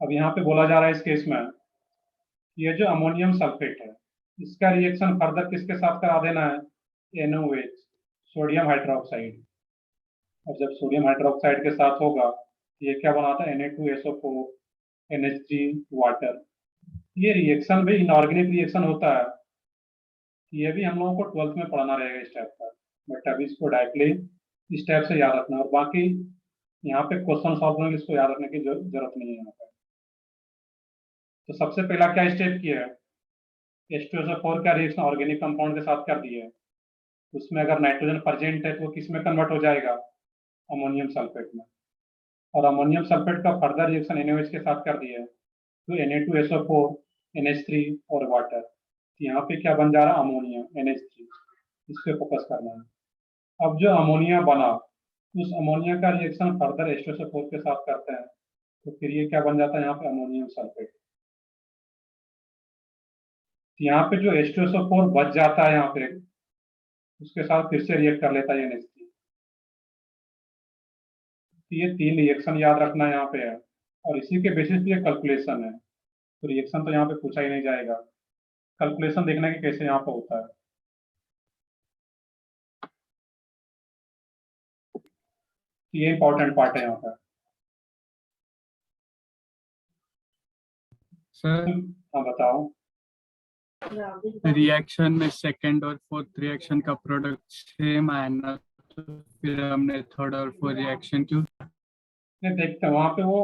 अब यहाँ पे बोला जा रहा है इस केस में, ये जो अमोनियम सल्फेट है इसका रिएक्शन फर्दर किसके साथ करा देना है, NOH सोडियम हाइड्रोक्साइड। और जब सोडियम हाइड्रोक्साइड के साथ होगा ये क्या बनाता है, Na2SO4 NH3 वाटर। ये रिएक्शन भी इनऑर्गेनिक रिएक्शन होता है, ये भी हम लोगों को 12th में पढ़ना रहेगा इस टाइप का, बट अभी इसको डायरेक्टली इस टाइप से याद रखना, और बाकी यहाँ पे क्वेश्चन सॉल्व करने इसको याद रखने की जरूरत नहीं है यहाँ पे। तो सबसे पहला क्या स्टेप किया है, H2SO4 का रिएक्शन ऑर्गेनिक कंपाउंड के साथ कर दिया है, उसमें अगर नाइट्रोजन प्रेजेंट है तो वो किस में कन्वर्ट हो जाएगा, अमोनियम सल्फेट में। और अमोनियम सल्फेट का फर्दर रिएक्शन NaOH के साथ कर दिया है तो Na2SO4 NH3 और वाटर, यहाँ पे क्या बन जा रहा है, अमोनिया NH3, इस पे फोकस करना है। अब जो अमोनिया बना उस अमोनिया का रिएक्शन फर्दर H2SO4 के साथ करते हैं तो फिर ये क्या बन जाता है यहाँ पे, अमोनियम सल्फेट। यहाँ पे जो H2SO4 बच जाता है यहाँ पे उसके साथ फिर से रिएक्ट कर लेता है NH3। तो ये 3 रिएक्शन याद रखना यहाँ पे है, और इसी के बेसिस पे कैलकुलेशन है, तो रिएक्शन तो यहाँ पे पूछा ही नहीं जाएगा, कैलकुलेशन देखना कि कैसे यहाँ पे होता है। ये इंपॉर्टेंट पार्ट है यहाँ पर। सर हाँ बताओ। रिएक्शन में सेकंड और फोर्थ रिएक्शन का प्रोडक्ट सेम आया ना, तो फिर हमने थर्ड और फोर्थ रिएक्शन क्यों? नहीं देखते हैं, वहां पे वो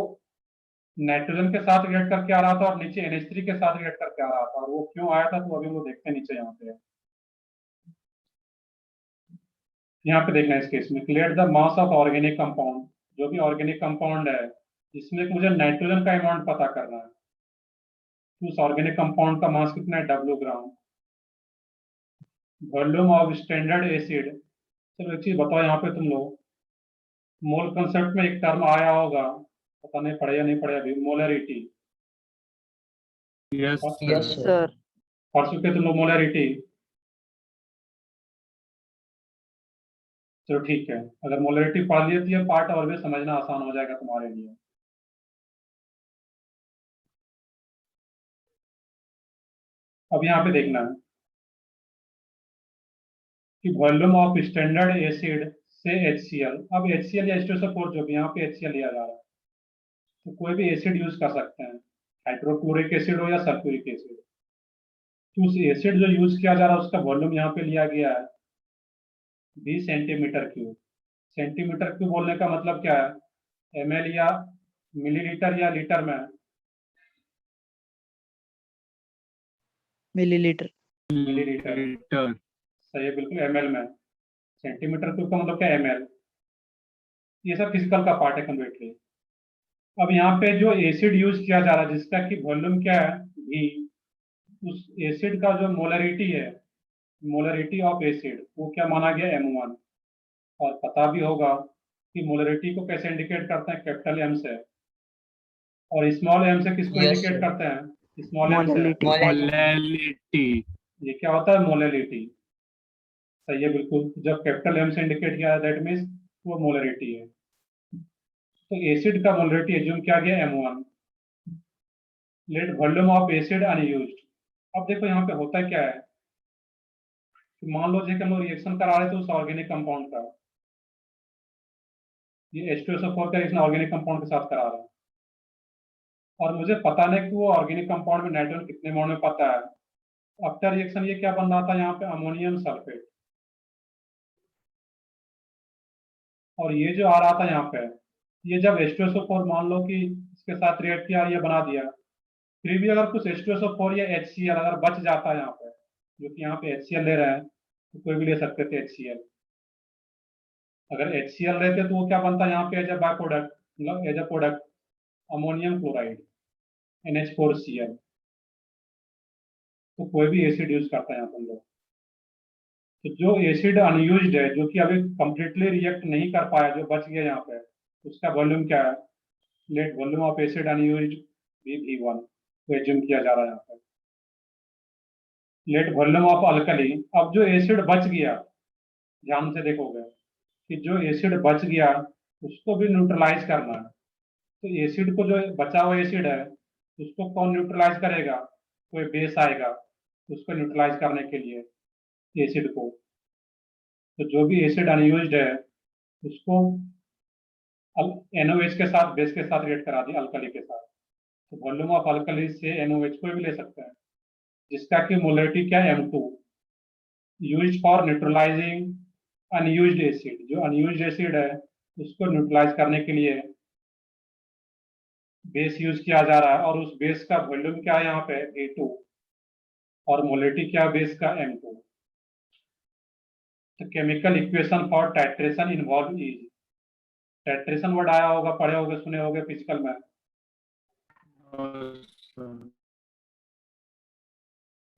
नाइट्रोजन के साथ रिएक्ट करके आ रहा था और नीचे NH3 के साथ रिएक्ट करके आ रहा था, और वो क्यों आया था तो अभी वो देखते हैं नीचे यहाँ पे। यहाँ पे देखना है इस केस में, clear the mass of organic compound, जो भी ऑर्गेनिक कंपाउंड है इसमें मुझे नाइट्रोजन का अमाउंट पता करना है, तो उस ऑर्गेनिक कंपाउंड का मास कितना है, W gram. Volume of standard acid, चलो एक चीज बताओ यहाँ पे तुम लोग, मोल कंसेप्ट में एक टर्म आया होगा, पता नहीं पढ़े या नहीं पढ़े अभी, molarity. Yes Yes, sir. sir. पढ़ चुके तुम लोग मोलरिटी? चलो ठीक है, अगर मोलरिटी पढ़ लिए तो ये पार्ट और भी समझना आसान हो जाएगा तुम्हारे लिए। अब यहाँ पे देखना है कि वॉल्यूम ऑफ स्टैंडर्ड एसिड से HCl, अब HCl या H2SO4 जो भी यहाँ पे HCl लिया जा रहा है, तो कोई भी एसिड यूज कर सकते हैं, हाइड्रोक्लोरिक एसिड हो या सल्फ्यूरिक एसिड। तो उस एसिड जो यूज किया जा रहा है उसका वॉल्यूम यहाँ पे लिया गया है 20 सेंटीमीटर क्यूब। सेंटीमीटर क्यूब बोलने का मतलब क्या है, ml या मिलीलीटर या लीटर में, Milliliter. Millilitre litre. सही है, बिल्कुल ml में। सेंटीमीटर क्यूब का मतलब क्या है, ml। ये सब फिजिकल का पार्ट है कंप्लीटली। अब यहाँ पे जो एसिड यूज किया जा रहा है जिसका कि वॉल्यूम क्या है भी, उस एसिड का जो मोलरिटी है, मोलरिटी ऑफ एसिड, वो क्या माना गया M1। और पता भी होगा कि मोलरिटी को कैसे इंडिकेट करते हैं, कैपिटल M से। और स्मॉल m से किसको Yes, इंडिकेट sir. करते हैं, स्मॉल m से। Molality. मोलैलिटी। ये क्या होता है, मोलरिटी। सही है बिल्कुल, जब कैपिटल M से इंडिकेट किया है दैट मीन्स वो मोलरिटी है। तो एसिड का मोलरिटी एज्यूम किया गया M1। Let volume of acid unused. अब देखो यहाँ पे होता क्या है कि मान लो जी कि हम लोग रिएक्शन करा रहे थे उस ऑर्गेनिक कंपाउंड का, ये H2SO4 का रिएक्शन ऑर्गेनिक कंपाउंड के साथ करा रहे हैं, और मुझे पता नहीं कि वो ऑर्गेनिक कंपाउंड में नाइट्रोजन कितने मोल में पता है। आफ्टर रिएक्शन ये क्या बन रहा था यहाँ पे, अमोनियम सल्फेट। और ये जो आ रहा था यहाँ पे, ये जब H2SO4 मान लो कि इसके साथ रिएक्ट किया, ये बना दिया, फिर भी अगर कुछ H2SO4 या HCl अगर बच जाता है यहाँ पे, जो कि यहाँ पे HCl ले रहे हैं, तो कोई भी ले सकते थे HCl। अगर HCl लेते तो वो क्या बनता है यहाँ पे एज ए बाय प्रोडक्ट, मतलब as a product ammonium chloride NH4Cl। तो कोई भी एसिड यूज करता है यहाँ पर हम लोग। तो जो एसिड अनयूज्ड है, जो कि अभी कंप्लीटली रिएक्ट नहीं कर पाया, जो बच गया यहाँ पे, उसका वॉल्यूम क्या है, let volume of acid unused भी V1 को एज्यूम किया जा रहा है यहाँ पे। Let volume of alkali. अब जो एसिड बच गया, ध्यान से देखोगे कि जो एसिड बच गया उसको भी न्यूट्रलाइज करना है। तो एसिड को, जो बचा हुआ एसिड है, उसको कौन न्यूट्रलाइज करेगा, कोई बेस आएगा उसको न्यूट्रलाइज करने के लिए एसिड को। तो जो भी एसिड अनयूज्ड है उसको NOH के साथ, बेस के साथ रिएक्ट करा दिया, अल्कली के साथ। तो वॉल्यूम ऑफ अल्कली से NOH को भी ले सकते हैं, जिसका कि मोलरिटी क्या है, M2, used for neutralising unused acid. जो अनयूज्ड एसिड है उसको न्यूट्रलाइज करने के लिए बेस यूज किया जा रहा है, और उस बेस का वॉल्यूम क्या है यहाँ पे, A2, और मोलरिटी क्या बेस का, M2। तो chemical equation for titration involve is, titration word आया होगा, पढ़े होगे, सुने होगे फिजिकल में।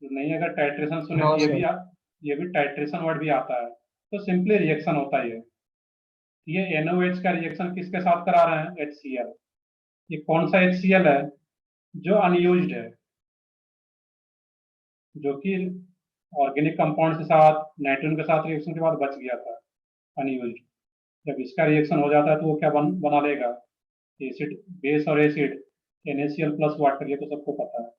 नहीं, अगर टाइट्रेशन सुने No, तो sir. ये भी टाइट्रेशन वर्ड भी आता है। तो सिंपली रिएक्शन होता है ये NOH का रिएक्शन किसके साथ करा रहे हैं, HCl। ये कौन सा HCl है, जो अनयूज्ड है, जो कि ऑर्गेनिक कंपाउंड के साथ, नाइट्रोजन के साथ रिएक्शन के बाद बच गया था, अनयूज्ड। जब इसका रिएक्शन हो जाता है तो वो क्या बना लेगा, एसिड, बेस और एसिड, NaCl प्लस वाटर, ये तो सबको पता है।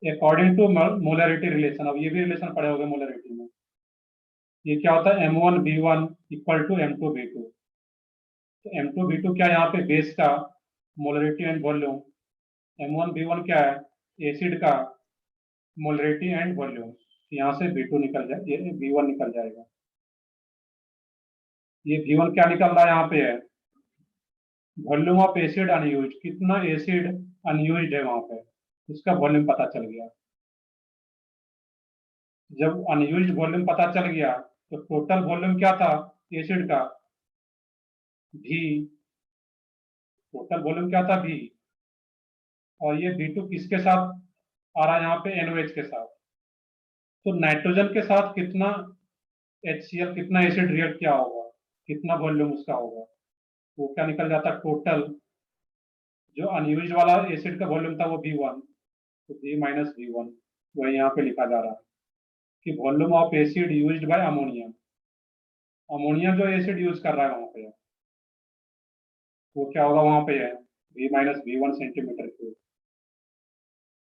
अकॉर्डिंग टू मोलरिटी रिलेशन, अब ये भी रिलेशन पढ़े होंगे मोलरिटी में। ये क्या होता है, M1V1 इक्वल टू M2V2। तो M2V2 क्या, यहाँ पे बेस का मोलरिटी एंड वॉल्यूम, M1V1 क्या है, एसिड का मोलरिटी एंड वॉल्यूम। यहाँ से V2 निकल जाए, ये V1 निकल जाएगा। ये V1 क्या निकल रहा है यहाँ पे है, वॉल्यूम ऑफ एसिड अनयूज्ड, कितना एसिड अनयूज्ड है वहां पे, उसका वॉल्यूम पता चल गया। जब अनयूज्ड वॉल्यूम पता चल गया तो टोटल वॉल्यूम क्या था एसिड का, V। टोटल वॉल्यूम क्या था, V। और ये V2 किसके साथ आ रहा है यहाँ पे, NOH के साथ। तो नाइट्रोजन के साथ कितना HCl, कितना एसिड रिएक्ट किया होगा, कितना वॉल्यूम उसका होगा, वो क्या निकल जाता, टोटल जो अनयूज्ड वाला एसिड का वॉल्यूम था वो V1, तो V माइनस V1, वही यहाँ पे लिखा जा रहा है कि volume of acid used by ammonia. Ammonia जो एसिड यूज कर रहा है वहां पे, वो क्या होगा वहां पे है, V minus V1 centimetre cube.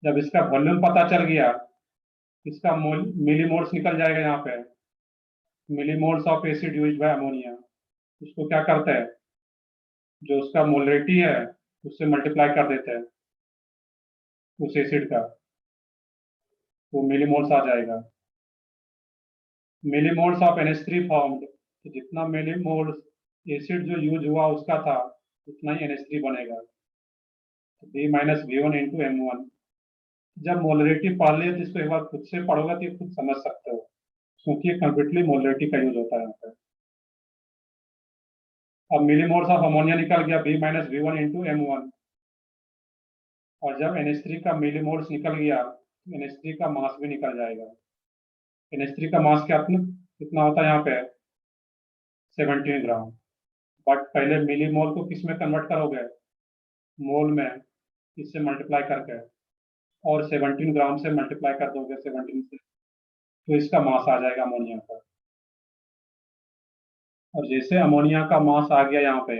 जब इसका वॉल्यूम पता चल गया, इसका मिलीमोल्स निकल जाएगा यहाँ पे, millimoles of acid used by ammonia. उसको क्या करते हैं, जो उसका मोलरिटी है उससे मल्टीप्लाई कर देते हैं उस एसिड का, वो मिलीमोल्स आ जाएगा। मिलीमोल्स ऑफ NH3 फॉर्म्ड, तो जितना मिलीमोल्स एसिड जो यूज हुआ उसका था उतना ही NH3 बनेगा। तो V minus V1 into M1। जब मोलरिटी पढ़ लिया तो इसको एक बार खुद से पढ़ोगे तो ये खुद समझ सकते हो, क्योंकि कंप्लीटली मोलरिटी का यूज होता है यहाँ पे। अब मिलीमोल्स ऑफ अमोनिया निकल गया B minus V1 into M1, और जब NH3 का मिलीमोल्स निकल गया तो NH3 का मास भी निकल जाएगा। NH3 का मास कितना होता है यहाँ पे 17 ग्राम, बट पहले मिलीमोल को किस में कन्वर्ट करोगे, मोल में, इससे मल्टीप्लाई करके, और 17 ग्राम से मल्टीप्लाई कर दोगे 17 से, तो इसका मास आ जाएगा अमोनिया का। और जैसे अमोनिया का मास आ गया यहाँ पे,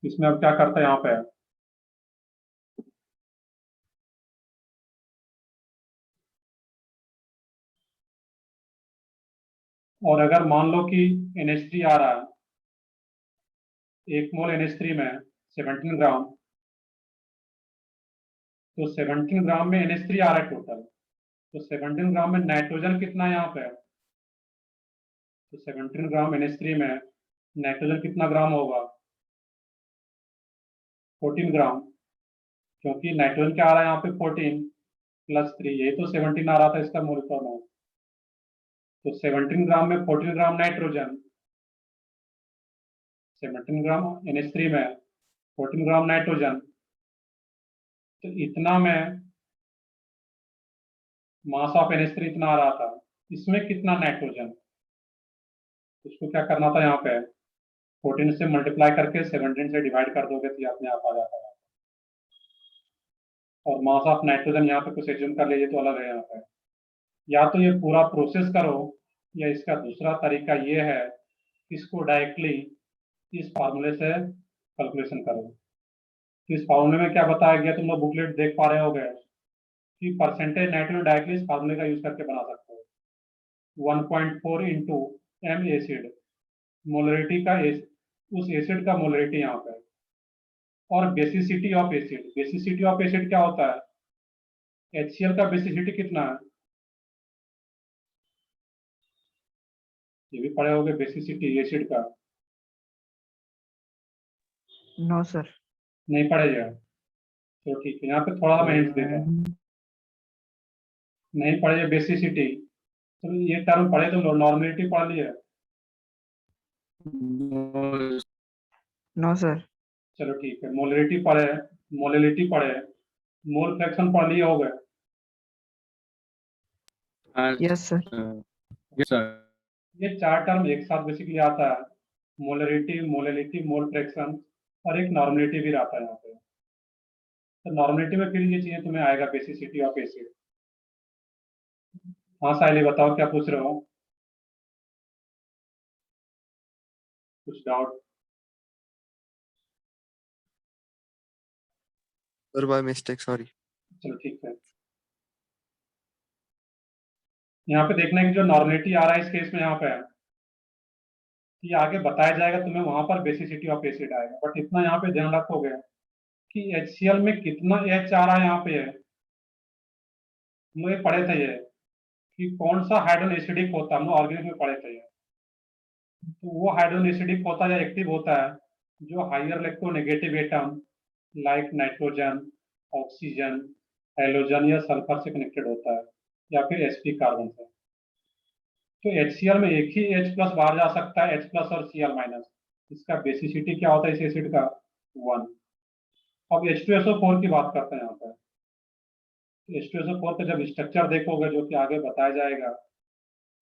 इसमें अब क्या करते हैं यहाँ पे, और अगर मान लो कि NH3 आ रहा है, 1 मोल NH3 में 17 ग्राम, तो 17 ग्राम में NH3 आ रहा है टोटल, तो 17 ग्राम में नाइट्रोजन कितना है यहाँ पे, तो 17 ग्राम NH3 में नाइट्रोजन कितना ग्राम होगा 14 ग्राम, क्योंकि नाइट्रोजन क्या आ रहा है यहाँ पे 14 प्लस 3, ये तो 17 आ रहा था इसका मोलिकुलर मास, तो 17 ग्राम में 14 ग्राम नाइट्रोजन, 17 ग्राम NH3 में 14 ग्राम नाइट्रोजन, तो इतना में मास ऑफ NH3 इतना आ रहा था, इसमें कितना नाइट्रोजन, उसको क्या करना था यहाँ पे 14 से मल्टीप्लाई करके 17 से डिवाइड कर दोगे तो ये अपने आप आ जाता है। और मास ऑफ नाइट्रोजन यहाँ पे कुछ एज्यूम कर लीजिए तो अलग है यहाँ पे, या तो ये पूरा प्रोसेस करो, या इसका दूसरा तरीका ये है इसको डायरेक्टली इस फार्मूले से कैलकुलेशन करो। इस फार्मूले में क्या बताया गया, तुम लोग बुकलेट देख पा रहे होगे कि परसेंटेज नाइट्रोजन डायरेक्टली इस फार्मूले का यूज करके बना सकते हो। 1.4 इंटू एम एसिड, मोलरिटी का उस एसिड का मोलरिटी यहाँ पे, और basicity of acid, basicity of acid क्या होता है, HCl का बेसिसिटी कितना है, ये भी पढ़े होगे बेसिसिटी एसिड का, No, sir. नहीं पढ़े यार, तो ठीक है, यहाँ पे थोड़ा सा मैं हिंट देता हूँ, नहीं पढ़े बेसिसिटी, तो ये टर्म पढ़े तो नॉर्मेलिटी पढ़ लिया, No, sir. चलो ठीक है, मोलरिटी पढ़े, मोलिलिटी पढ़े, मोल फ्रैक्शन पढ़ लिए हो गए, Yes, sir. Yes, sir. ये चार टर्म एक साथ बेसिकली आता है, मोलरिटी, मोलिलिटी, मोल फ्रैक्शन, और एक नॉर्मेलिटी भी आता है यहाँ पे। तो नॉर्मेलिटी में फिर ये चीजें तुम्हें आएगा बेसिसिटी ऑफ एसिड। हाँ साइली बताओ क्या पूछ रहे हो, कुछ doubt? Sir, by mistake, sorry. चलो ठीक है, यहाँ पे देखना है कि जो नॉर्मेलिटी आ रहा है इस केस में यहाँ पे है, ये आगे बताया जाएगा तुम्हें, वहां पर बेसिसिटी ऑफ एसिड आएगा, बट इतना यहाँ पे ध्यान रखोगे कि HCl में कितना H आ रहा है यहाँ पे है, हम लोग ये पढ़े थे ये कि कौन सा हाइड्रोजन एसिडिक होता है, हम लोग ऑर्गेनिक में पढ़े थे ये, तो वो हाइड्रोजन एसिडिक होता है या एक्टिव होता है जो higher electronegative atom like nitrogen, oxygen, hydrogen या सल्फर से कनेक्टेड होता है, या फिर sp कार्बन से। तो HCl में एक ही H प्लस बाहर जा सकता है, H प्लस और Cl माइनस, इसका बेसिसिटी क्या होता है इस एसिड का 1। अब H2SO4 की बात करते हैं यहाँ पर, H2SO4 का जब स्ट्रक्चर देखोगे जो कि आगे बताया जाएगा,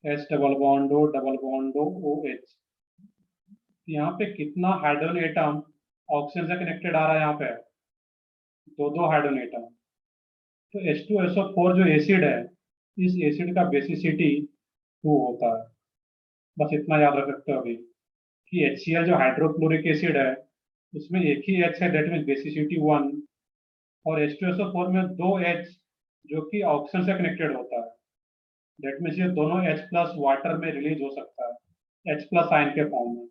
H double bond O double bond O OH, यहाँ पे कितना हाइड्रोजन एटम ऑक्सीजन से कनेक्टेड आ रहा है यहाँ पे, दो हाइड्रोजन एटम। तो H2SO4 जो एसिड है, इस एसिड का बेसिसिटी 2 होता है, बस इतना याद रख सकते हो अभी कि HCl जो हाइड्रोक्लोरिक एसिड है उसमें एक ही H है, दैट मीन बेसिसिटी 1, और H2SO4 में 2 H जो कि ऑक्सीजन से कनेक्टेड होता है, दैट मीन्स ये दोनों H प्लस वाटर में रिलीज हो सकता है, H प्लस आयन के फॉर्म में,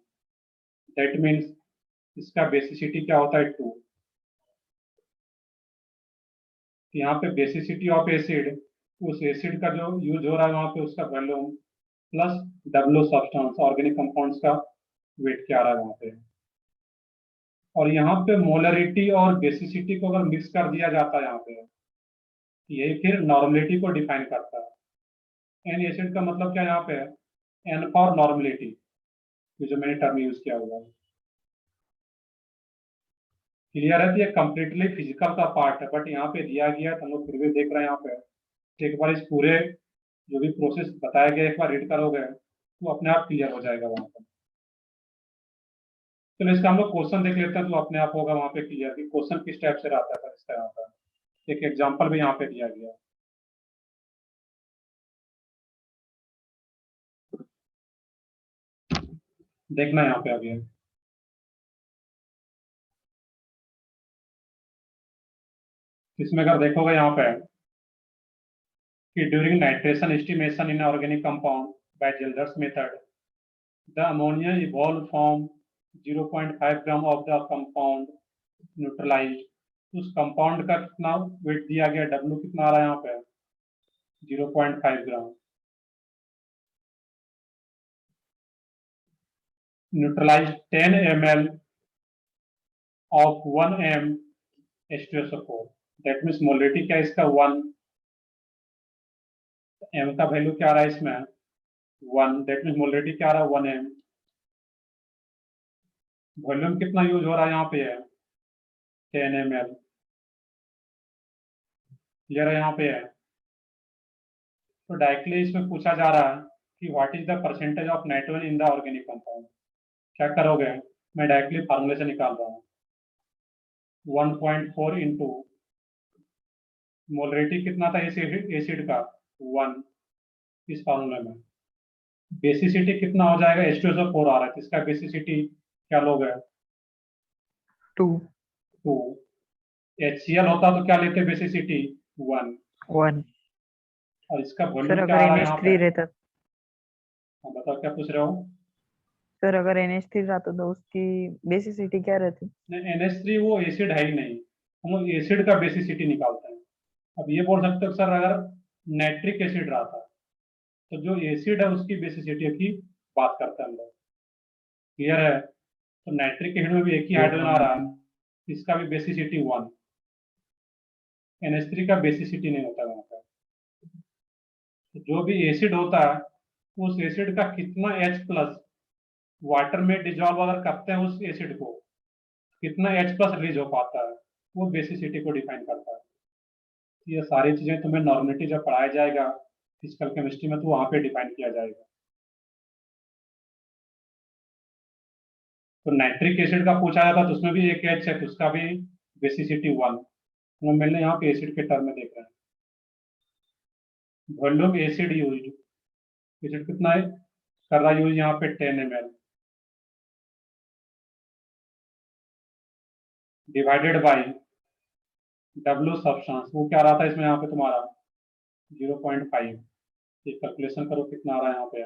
दैट मीन्स इसका बेसिसिटी क्या होता है 2। यहाँ पे बेसिसिटी ऑफ एसिड, उस एसिड का जो यूज हो रहा है वहां पे उसका volume plus W substance organic compounds का वेट क्या आ रहा है वहां पे, और यहाँ पे मोलरिटी और बेसिसिटी को अगर मिक्स कर दिया जाता है यहाँ पे, यही फिर नॉर्मेलिटी को डिफाइन करता है। एन एसिड का मतलब क्या यहाँ पे है, एन फॉर नॉर्मलिटी, ये जो मैंने टर्म यूज किया हुआ है। क्लियर है? तो ये कंप्लीटली फिजिकल का पार्ट है, बट यहाँ पे दिया गया है तो हम लोग फिर भी देख रहे हैं यहाँ पे। तो एक बार इस पूरे जो भी प्रोसेस बताया गया एक बार रीड करोगे तो अपने आप क्लियर हो जाएगा वहां पर। चलो इसका हम लोग क्वेश्चन देख लेते हैं, तो अपने आप होगा वहां पे क्लियर कि क्वेश्चन किस टाइप से रहता है इसका। यहाँ पर एक एग्जाम्पल भी यहाँ पे दिया गया है। देखना यहाँ पे अभी है। इसमें अगर देखोगे यहाँ पे कि during nitration estimation in organic compound by Kjeldahl's method the ammonia evolve from 0.5 gram of the compound neutralized. उस कंपाउंड का कितना वेट दिया गया, डब्ल्यू कितना आ रहा है यहाँ पे 0.5 gram. Neutralized 10 ml of 1 m H2SO4। That means molality क्या है इसका 1, m का वैल्यू क्या आ रहा है इसमें 1, दैट मीन्स मोलिटी क्या आ रहा है 1 m। वॉल्यूम कितना यूज हो रहा है यहाँ पे है 10 ml। क्लियर है? यहाँ पे है। तो डायरेक्टली इसमें पूछा जा रहा है कि what is the percentage of nitrogen in the organic compound. क्या करोगे, मैं डायरेक्टली फार्मूले से निकाल रहा हूँ 1.4 इंटू मोलरिटी कितना था एसिड का 1, इस फार्मूले में बेसिसिटी कितना हो जाएगा H2SO4 आ रहा है, तो इसका बेसिसिटी क्या लोग है 2 2। HCl होता तो क्या लेते बेसिसिटी 1, 1 और इसका सर वॉल्यूम क्या अगर आ रहा है यहाँ पे। NH3 रहता हाँ, बताओ क्या पूछ रहे हो। सर अगर NH3 रहता तो उसकी बेसिसिटी क्या रहती। नहीं, NH3 वो एसिड है ही नहीं, हम लोग एसिड का बेसिसिटी निकालते हैं। अब ये बोल सकते हो सर अगर नाइट्रिक एसिड रहा था तो जो एसिड है उसकी बेसिसिटी की बात करते हैं हम लोग। क्लियर है? तो नाइट्रिक एसिड में भी एक ही हाइड्रोजन आ रहा है, इसका भी बेसिसिटी 1। NH3 का बेसिसिटी नहीं होता वहां पर। तो जो भी एसिड होता है उस एसिड का कितना H प्लस वाटर में डिजॉल्व अगर करते हैं उस एसिड को, कितना H प्लस रिलीज हो पाता है, वो बेसिसिटी को डिफाइन करता है। ये सारी चीजें तुम्हें नॉर्मेटिव जब पढ़ाया जाएगा फिजिकल केमिस्ट्री में तो वहां पे डिफाइन किया जाएगा। तो नाइट्रिक एसिड का पूछा जाता तो उसमें भी एक H है तो उसका भी बेसिसिटी 1। हम मैंने यहाँ पे एसिड के टर्म में देख रहे हैं। वॉल्यूम एसिड यूज, एसिड कितना है कर रहा यूज यहाँ पे 10 ml divided by W substance, वो क्या रहा था इसमें यहाँ पे तुम्हारा 0.5। ये कैलकुलेशन करो कितना आ रहा है यहाँ पे।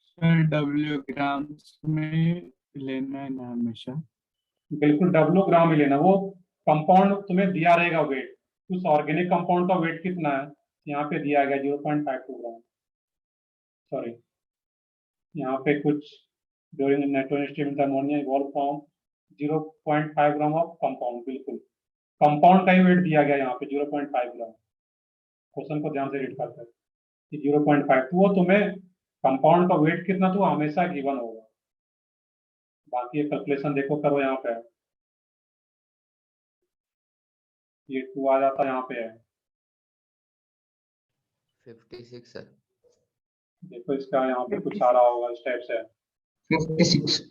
सर W ग्राम्स में लेना है ना हमेशा। बिल्कुल W ग्राम ही लेना। वो कंपाउंड तुम्हें दिया रहेगा वेट, उस ऑर्गेनिक कंपाउंड का वेट कितना है यहाँ पे दिया गया 0.52 ग्राम। सॉरी, यहाँ पे कुछ during nitrogen steam ammonia evolve from 0.5 gram of compound. बिल्कुल कंपाउंड का ही वेट दिया गया यहाँ पे 0.5 ग्राम। क्वेश्चन को ध्यान से रीड करते हैं कि 0.5, तो वो तुम्हें कंपाउंड का वेट कितना तो हमेशा गिवन होगा। बाकी ये कैलकुलेशन देखो करो यहाँ पे, ये 2 आ जाता है यहाँ पे है। 56 सर। देखो इसका यहाँ पे कुछ आ रहा होगा इस टाइप से 56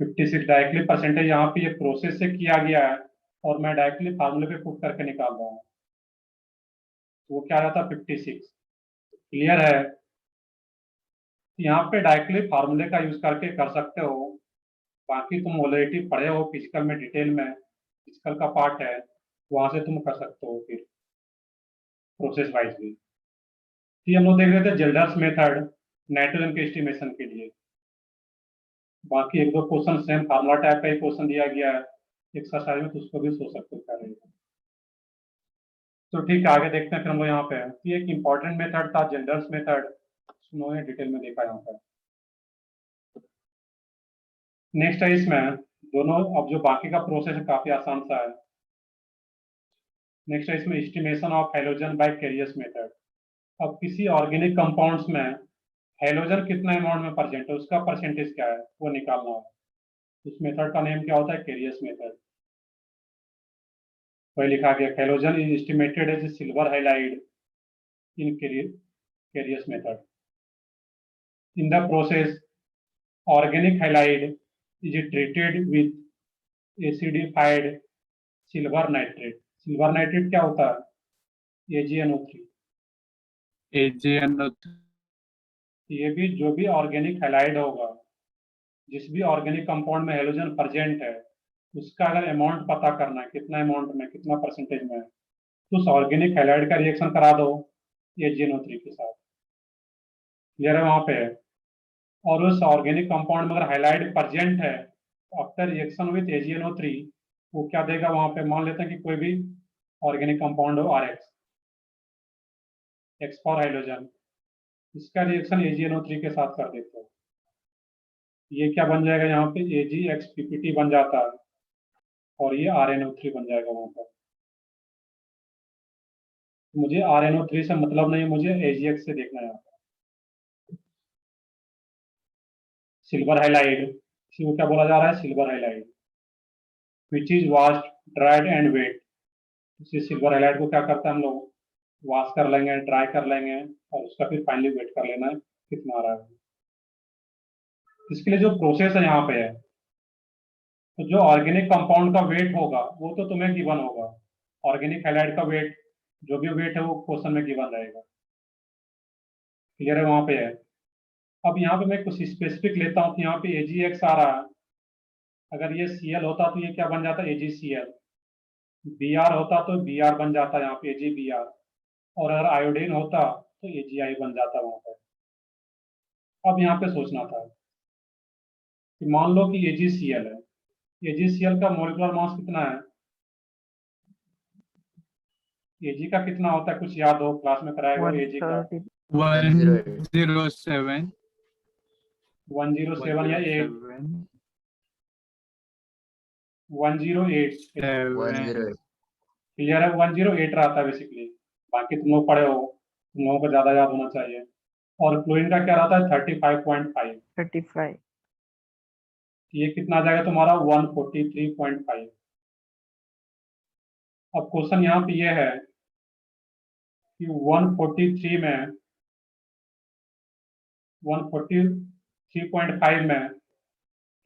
56 डायरेक्टली परसेंटेज यहाँ पे ये प्रोसेस से किया गया है और मैं डायरेक्टली फार्मूले पे पुट करके निकाल रहा हूँ, तो वो क्या रहता 56। क्लियर है? यहाँ पे डायरेक्टली फार्मूले का यूज करके कर सकते हो। बाकी तुम मोलरिटी पढ़े हो फिजिकल में डिटेल में, फिजिकल का पार्ट है, वहां से तुम कर सकते हो फिर प्रोसेस वाइज भी। तो हम लोग देख रहे थे जेल्डर्स मेथड नाइट्रोजन के एस्टिमेशन के लिए। बाकी एक दो क्वेश्चन सेम फार्मूला टाइप का ही क्वेश्चन दिया गया है एक्सरसाइज में, तो उसको भी सोच सकते हो क्या रहेगा। तो ठीक है, आगे देखते हैं फिर हम लोग यहाँ पे। ये एक इंपॉर्टेंट मेथड था जेल्डर्स मेथड, सुनो ये डिटेल में देखा यहाँ पे। नेक्स्ट है इसमें दोनों, अब जो बाकी का प्रोसेस है काफी आसान सा है। नेक्स्ट है इसमें estimation of halogen by Carius method. अब किसी ऑर्गेनिक कंपाउंड्स में हैलोजन कितना अमाउंट में प्रेजेंट है, उसका परसेंटेज क्या है वो निकालना है। उस मेथड का नेम क्या होता है, कैरियस मेथड। वही लिखा गया, halogen is estimated as silver halide in Carius method. In the process organic halide is treated with acidified silver nitrate। Silver nitrate क्या होता है, AgNO3। AgNO3 ये भी जो भी ऑर्गेनिक हैलाइड होगा, जिस भी ऑर्गेनिक कंपाउंड में हैलोजन प्रेजेंट है, उसका अगर अमाउंट पता करना है कितना अमाउंट में कितना परसेंटेज में है, तो उस ऑर्गेनिक हैलाइड का रिएक्शन करा दो AgNO3 के साथ। क्लियर है वहां पे। और उस ऑर्गेनिक कंपाउंड में अगर हैलाइड प्रेजेंट है, आफ्टर रिएक्शन विथ AgNO3 वो क्या देगा वहां पे, मान लेते हैं कि कोई भी ऑर्गेनिक कंपाउंड हो RH, X फॉर हाइड्रोजन, इसका रिएक्शन AgNO3 के साथ कर देते हो, ये क्या बन जाएगा यहाँ पे, AgXPPT बन जाता है और ये RNO3 बन जाएगा वहां पर। मुझे RNO3 से मतलब नहीं, मुझे AgX से देखना है। सिल्वर हैलाइड, इसी को क्या बोला जा रहा है, silver halide, which is washed dried and weighed. इसी सिल्वर हैलाइड को क्या करते हैं हम लोग, वॉश कर लेंगे, ड्राई कर लेंगे और उसका फिर फाइनली वेट कर लेना है कितना आ रहा है। इसके लिए जो प्रोसेस है यहाँ पे है, तो जो ऑर्गेनिक कंपाउंड का वेट होगा वो तो तुम्हें गिवन होगा, ऑर्गेनिक हैलाइड का वेट जो भी वेट है वो क्वेश्चन में गिवन रहेगा। क्लियर है वहां पे है। अब यहाँ पे मैं कुछ स्पेसिफिक लेता हूँ कि यहाँ पे AgX आ रहा है, अगर ये Cl होता तो ये क्या बन जाता, AgCl। Br होता तो Br बन जाता यहाँ पे AgBr, और अगर आयोडीन होता तो AgI बन जाता वहां पर। अब यहाँ पे सोचना था कि मान लो कि AgCl है, AgCl का मोलिकुलर मास कितना है, Ag का कितना होता है, कुछ याद हो, क्लास में कराएगा Ag का 130 107 107 या 8 108। 108 क्लियर है, 108 रहता है बेसिकली, बाकी तुम लोग पढ़े हो, तुम लोगों को ज्यादा याद होना चाहिए। और क्लोरीन का क्या रहता है, 35.5। 35 ये कितना आ जाएगा तुम्हारा, 143.5। अब क्वेश्चन यहाँ पे ये है कि 143 में 143.5 में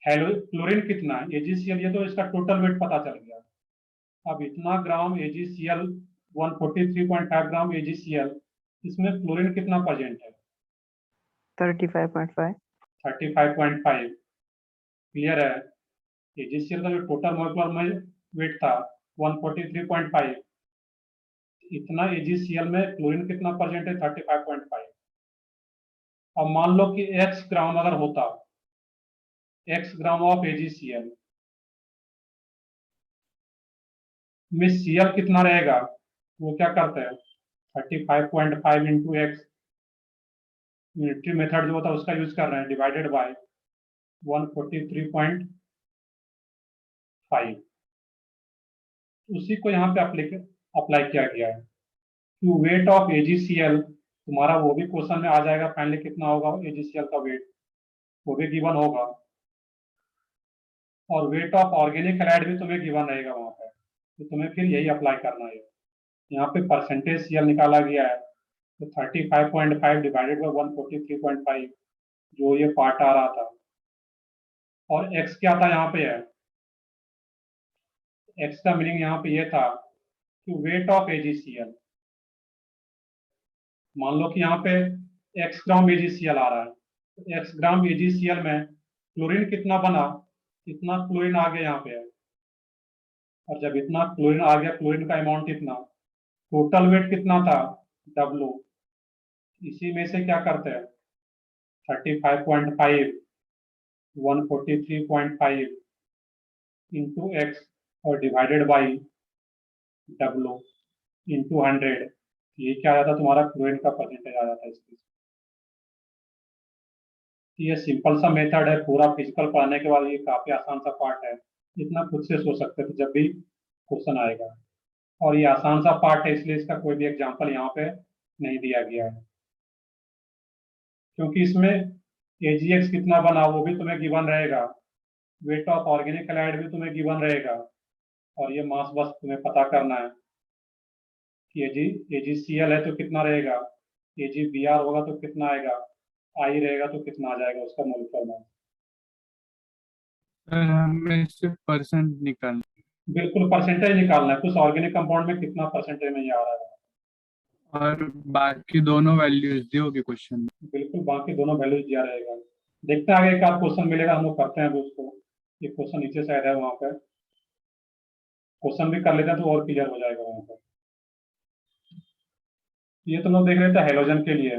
क्लोरीन कितना है, AgCl, ये तो इसका टोटल वेट पता चल गया। अब इतना ग्राम AgCl, 143.5 ग्राम AgCl, इसमें क्लोरीन कितना प्रेजेंट है, 35.5 35.5। क्लियर है, AgCl का जो टोटल मोलिकुलर वेट था 143.5, इतना AgCl में क्लोरीन कितना प्रेजेंट है, 35.5। अब मान लो कि X ग्राम अगर होता, X ग्राम ऑफ AgCl में Cl कितना रहेगा, वो क्या करते हैं 35.5 इंटू X, यूनिटरी मेथड जो होता है उसका यूज कर रहे हैं, डिवाइडेड बाय 143.5। उसी को यहाँ पे अप्लाई किया गया है कि वेट ऑफ AgCl, तुम्हारा वो भी क्वेश्चन में आ जाएगा फाइनली कितना होगा AgCl का वेट, वो भी गिवन होगा, और वेट ऑफ ऑर्गेनिक हैलाइड भी तुम्हें गिवन रहेगा वहां पर, तो तुम्हें फिर यही अप्लाई करना है। यहाँ पे परसेंटेज Cl निकाला गया है, तो 35.5 डिवाइडेड बाय 143.5 जो ये पार्ट आ रहा था, और X क्या था यहाँ पे है, X का मीनिंग यहाँ पे ये था कि वेट ऑफ AgCl, मान लो कि यहाँ पे X ग्राम AgCl आ रहा है, तो X ग्राम AgCl में क्लोरीन कितना बना, इतना क्लोरीन आ गया यहाँ पे है, और जब इतना क्लोरीन आ गया, क्लोरीन का अमाउंट इतना, टोटल वेट कितना था W, इसी में से क्या करते हैं 35.5 143.5 इंटू X और डिवाइडेड बाई W इंटू 100, ये क्या आ जाता तुम्हारा, क्लोरीन का परसेंटेज आ जाता है इसकी। ये सिंपल सा मेथड है, पूरा फिजिकल पढ़ने के बाद ये काफी आसान सा पार्ट है, इतना खुद से सोच सकते थे जब भी क्वेश्चन आएगा। और ये आसान सा पार्ट है, इसलिए इसका कोई भी एग्जाम्पल यहाँ पे नहीं दिया गया है, क्योंकि इसमें AgX कितना बना वो भी तुम्हें गिवन रहेगा, वेट ऑफ ऑर्गेनिक एलाइड भी तुम्हें गिवन रहेगा, और ये मास बस तुम्हें पता करना है कि AgCl है तो कितना रहेगा, AgBr होगा तो कितना आएगा, I रहेगा तो कितना आ जाएगा उसका मोलिकुलर मास। सर हमें सिर्फ परसेंट निकालना। बिल्कुल परसेंटेज निकालना है, कुछ ऑर्गेनिक कंपाउंड में कितना परसेंटेज में ये आ रहा है, और बाकी दोनों वैल्यूज दी होगी क्वेश्चन में। बिल्कुल बाकी दोनों वैल्यूज दिया रहेगा। देखते हैं आगे एक आध क्वेश्चन मिलेगा, हम लोग करते हैं अभी उसको। ये क्वेश्चन नीचे साइड है, वहाँ पे क्वेश्चन भी कर लेते हैं तो और क्लियर हो जाएगा वहाँ पर। ये तुम लोग देख रहे थे हेलोजन के लिए,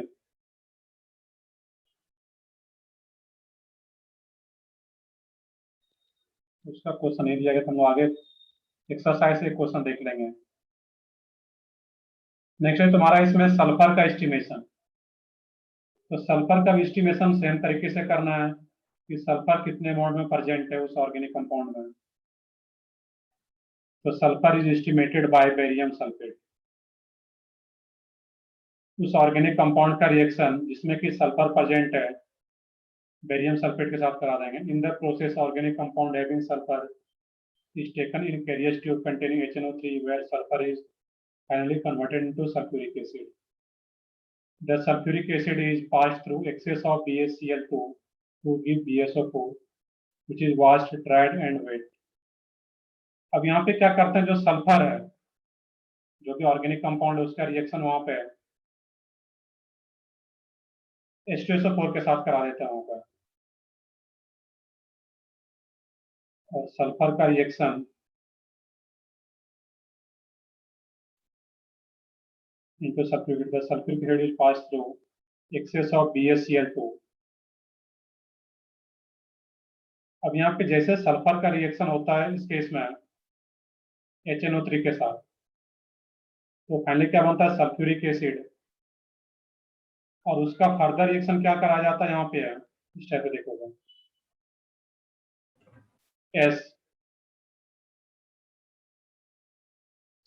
उसका क्वेश्चन नहीं दिया गया, तुम लोग आगे एक्सरसाइज से क्वेश्चन देख लेंगे। नेक्स्ट है तुम्हारा इसमें सल्फर का एस्टिमेशन। तो सल्फर का भी एस्टिमेशन सेम तरीके से करना है कि सल्फर कितने अमाउंट में प्रेजेंट है उस ऑर्गेनिक कंपाउंड में। तो sulphur is estimated by barium sulphate. उस ऑर्गेनिक कंपाउंड का रिएक्शन जिसमें कि सल्फर प्रेजेंट है बेरियम सल्फेट के साथ करा देंगे। इन the process organic compound having sulphur is taken in carrier tube containing HNO3 where sulfur is finally converted into sulfuric acid. The sulfuric acid is passed through excess of BaCl2 to give BSO4 which is washed, dried and wet. अब यहाँ पे क्या करते हैं, जो sulphur है जो कि ऑर्गेनिक कंपाउंड है उसका रिएक्शन वहां पे H2SO4 के साथ करा देते हैं वहां पर, और सल्फर का reaction into sulfuric, the sulfuric acid is passed through excess of BaCl2। अब यहाँ पे जैसे सल्फर का रिएक्शन होता है इस केस में HNO3 के साथ, तो फाइनली क्या बनता है सल्फ्यूरिक एसिड, और उसका फर्दर रिएक्शन क्या करा जाता है यहाँ पे है इस टाइप पे देखोगे S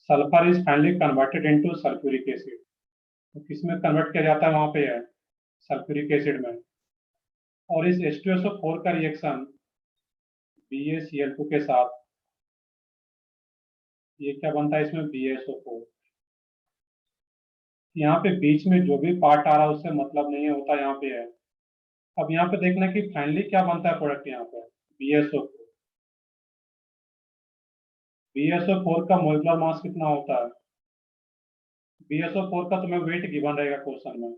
sulphur is finally converted into sulphuric acid. तो किसमें कन्वर्ट किया जाता है वहां पे है सल्फ्यूरिक एसिड में, और इस H2SO4 का रिएक्शन BaCl2 के साथ ये क्या बनता है इसमें BaSO4। यहाँ पे बीच में जो भी पार्ट आ रहा है उससे मतलब नहीं होता यहाँ पे है। अब यहाँ पे देखना कि फाइनली क्या बनता है प्रोडक्ट यहाँ पे BaSO4। BaSO4 का मोलिकुलर मास कितना होता है, BaSO4 का तुम्हें वेट गिवन रहेगा क्वेश्चन में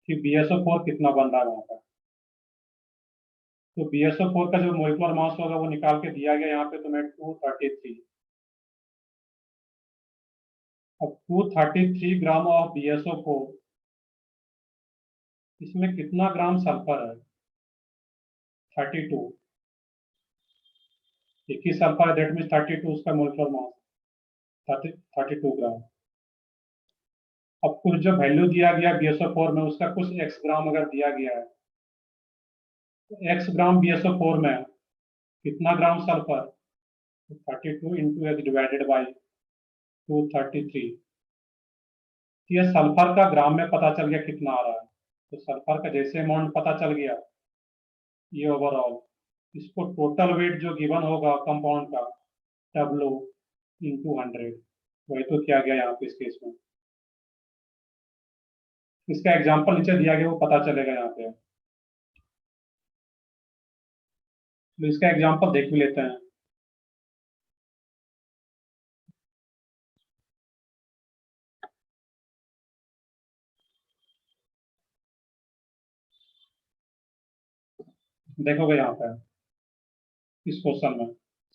कि BaSO4 कितना बन रहा है वहां पर। तो BaSO4 का जो मोलिकुलर मास होगा वो निकाल के दिया गया यहाँ पे तुम्हें 233। अब 233 ग्राम ऑफ BaSO4, इसमें कितना ग्राम सल्फर है 32, एक ही सल्फर है दैट मीन्स 32 उसका मोलिकुलर मास 32 ग्राम। अब कुछ जो वैल्यू दिया गया BaSO4 में उसका कुछ x ग्राम अगर दिया गया है तो x ग्राम BaSO4 में कितना ग्राम sulphur, 32 into x divided by 233। ये सल्फर का ग्राम में पता चल गया कितना आ रहा है। तो सल्फर का जैसे अमाउंट पता चल गया ये ओवरऑल, इसको टोटल वेट जो गिवन होगा कंपाउंड का W इंटू 100, वही तो किया गया यहाँ पे इस केस में। इसका एग्जांपल नीचे दिया गया वो पता चलेगा यहाँ पे, तो इसका एग्जांपल देख भी लेते हैं। देखोगे यहाँ पे इस क्वेश्चन में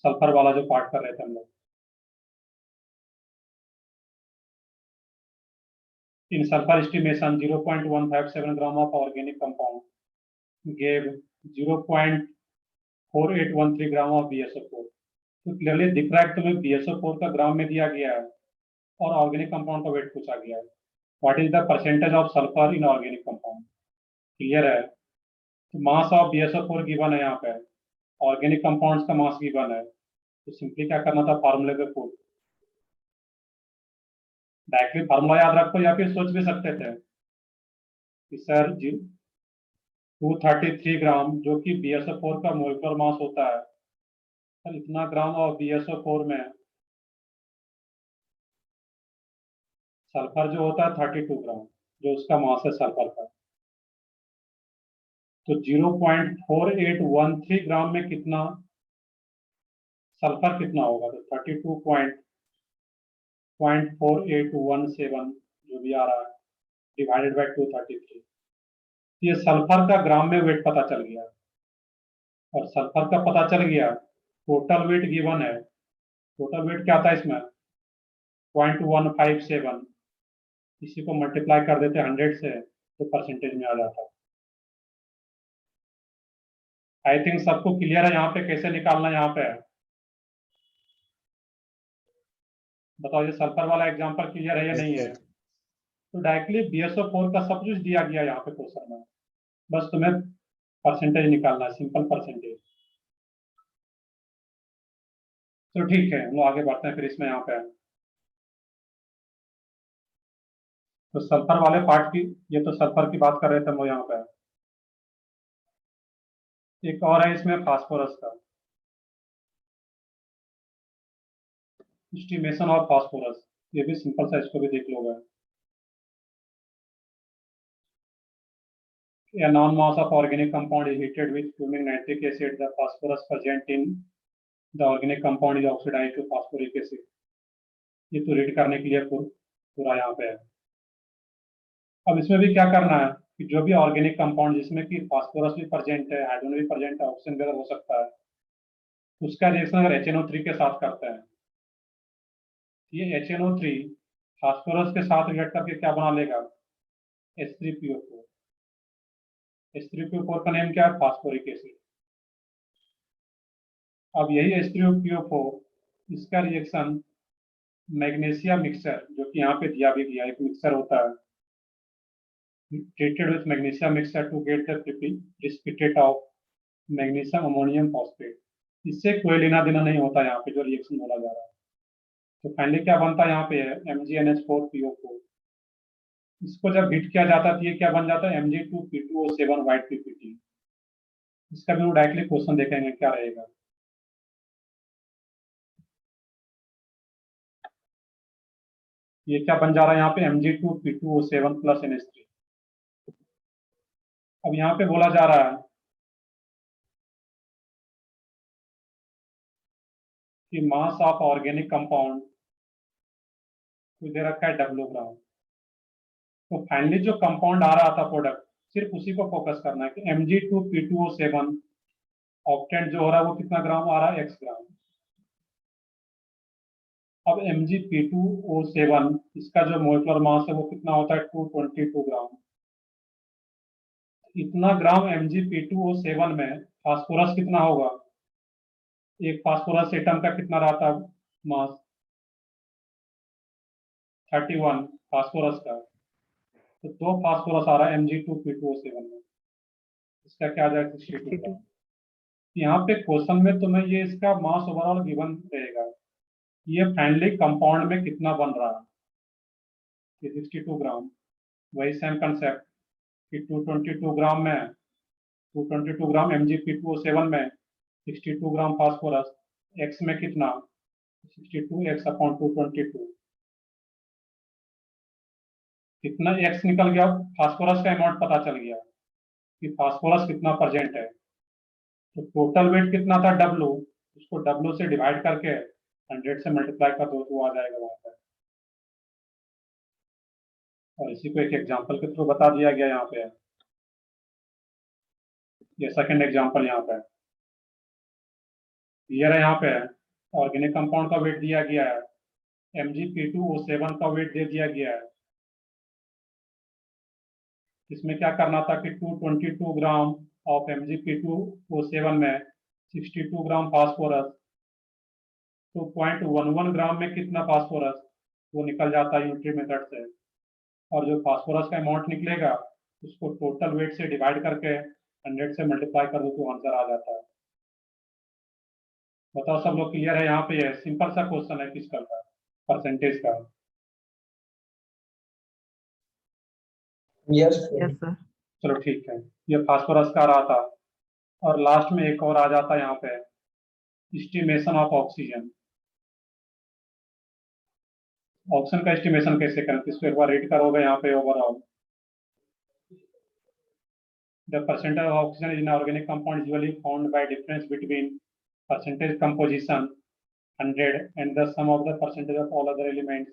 सल्फर वाला जो पार्ट कर रहे थे हम लोग, in sulphur estimation 0.157 gram of organic compound gave 0.4813 gram of BaSO4। तो क्लियरली दिख रहा है कि तुम्हें BaSO4 का ग्राम में दिया गया है और ऑर्गेनिक कंपाउंड का वेट पूछा गया है। What is the percentage of sulphur in organic compound, clear है। तो मास ऑफ BSO4 गिवन है यहाँ पे, ऑर्गेनिक कंपाउंड्स का मास गिवन है, तो सिंपली क्या करना था, फार्मूले पे पुट, डायरेक्टली फार्मूला याद रखो या फिर सोच भी सकते थे कि सर 233 ग्राम जो कि BSO4 का मोलिकुलर मास होता है, सर इतना ग्राम ऑफ BSO4 में सल्फर जो होता है 32 ग्राम, जो उसका मास है सल्फर का, तो 0.4813 ग्राम में कितना सल्फर कितना होगा, तो 32.4817 जो भी आ रहा है डिवाइडेड बाय 233, ये सल्फर का ग्राम में वेट पता चल गया, और सल्फर का पता चल गया, टोटल वेट गिवन है, टोटल वेट क्या था इसमें 0.157, इसी को मल्टीप्लाई कर देते 100 से तो परसेंटेज में आ जाता। आई थिंक सबको क्लियर है यहाँ पे कैसे निकालना, यहाँ पे बताओ, ये सल्फर वाला एग्जांपल क्लियर है या नहीं है? तो डायरेक्टली BSO4 का सब कुछ दिया गया यहाँ पे क्वेश्चन में, बस तुम्हें परसेंटेज निकालना है, सिंपल परसेंटेज। तो ठीक है, हम लोग आगे बढ़ते हैं फिर इसमें यहाँ पे। तो सल्फर वाले पार्ट की, ये तो सल्फर की बात कर रहे थे हम लोग यहाँ पे। एक और है इसमें फास्फोरस का, एस्टिमेशन ऑफ फास्फोरस, ये भी सिंपल सा, इसको भी देख लोगे। A non-mass of organic compound is heated with fuming nitric acid. The phosphorus present in the organic compound is oxidized to phosphoric acid. ये तो रीड करने के लिए पूरा यहाँ पे है। अब इसमें भी क्या करना है कि जो भी ऑर्गेनिक कंपाउंड जिसमें कि फास्फोरस भी प्रेजेंट है, हाइड्रोजन भी प्रेजेंट है, ऑक्सीजन वगैरह हो सकता है, उसका रिएक्शन अगर HNO3 के साथ करते हैं, ये HNO3 फास्फोरस के साथ रिएक्ट करके क्या बना लेगा, H3PO4। H3PO4 का नेम क्या है, फास्फोरिक एसिड। अब यही H3PO4, इसका रिएक्शन मैग्नीशियम मिक्सचर, जो कि यहाँ पे दिया भी गया, एक मिक्सचर होता है, treated with magnesium mixture to get the precipitate of magnesium ammonium phosphate, इससे कोई लेना देना नहीं होता यहाँ पे जो रिएक्शन बोला जा रहा है। तो फाइनली क्या बनता है यहाँ पे है MgNH4PO4, इसको जब हीट किया जाता है तो ये क्या बन जाता है Mg2P2O7 white PPT। इसका भी डायरेक्टली क्वेश्चन देखेंगे क्या रहेगा। ये क्या बन जा रहा है यहाँ पे Mg2P2O7 प्लस NH3। अब यहाँ पे बोला जा रहा है कि मास ऑफ ऑर्गेनिक कंपाउंड दे रखा है W ग्राम। तो फाइनली जो कंपाउंड आ रहा था प्रोडक्ट, सिर्फ उसी को फोकस करना है कि Mg2P2O7 ऑक्टेंट जो हो रहा है वो कितना ग्राम आ रहा है, X ग्राम। अब Mg2P2O7 इसका जो मोलिकुलर मास है वो कितना होता है 222 ग्राम। इतना ग्राम Mg2O7 में फास्फोरस कितना होगा, एक फास्फोरस एटम का कितना रहता मास 31 फास्फोरस का, तो 2 फास्फोरस आ रहा है Mg2P2O7 में, इसका क्या आ जाएगा 62 ग्राम। यहाँ पे क्वेश्चन में तुम्हें ये इसका मास ओवरऑल गिवन रहेगा, ये फाइनली कंपाउंड में कितना बन रहा है, ये 62 ग्राम। वही सेम कंसेप्ट कि 222 ग्राम में 222 ग्राम Mg2O7 में 62 ग्राम फास्फोरस, X में कितना 62x/222, कितना X निकल गया, फास्फोरस का अमाउंट पता चल गया कि फास्फोरस कितना प्रेजेंट है। तो टोटल वेट कितना था W, उसको W से डिवाइड करके 100 से मल्टीप्लाई कर दो तो आ जाएगा वहां पर। और इसी को एक एग्जांपल के थ्रू बता दिया गया यहाँ पे। ये सेकंड एग्जांपल यहाँ पे ये रहा, यहाँ पे ऑर्गेनिक कंपाउंड का वेट दिया गया है, Mg2O7 का वेट दे दिया गया है। इसमें क्या करना था कि 222 ग्राम ऑफ Mg2O7 में 62 ग्राम फास्फोरस, तो 0.11 ग्राम में कितना फास्फोरस वो निकल जाता है यूनिटरी मेथड से, और जो फास्फोरस का अमाउंट निकलेगा उसको टोटल वेट से डिवाइड करके 100 से मल्टीप्लाई कर दो तो आंसर आ जाता है। बताओ सब लोग क्लियर है? यहाँ पे है, सिंपल सा क्वेश्चन है किसका का, परसेंटेज का। Yes yes sir. चलो ठीक है, ये फास्फोरस का आ रहा था। और लास्ट में एक और आ जाता है यहाँ पे, एस्टिमेशन ऑफ ऑक्सीजन। ऑक्सीजन का एस्टिमेशन कैसे करें, इसको एक बार रीड करोगे यहाँ पे overall. The percentage of oxygen in organic compound is usually found by difference between percentage composition 100 and the sum of the percentage of all other elements.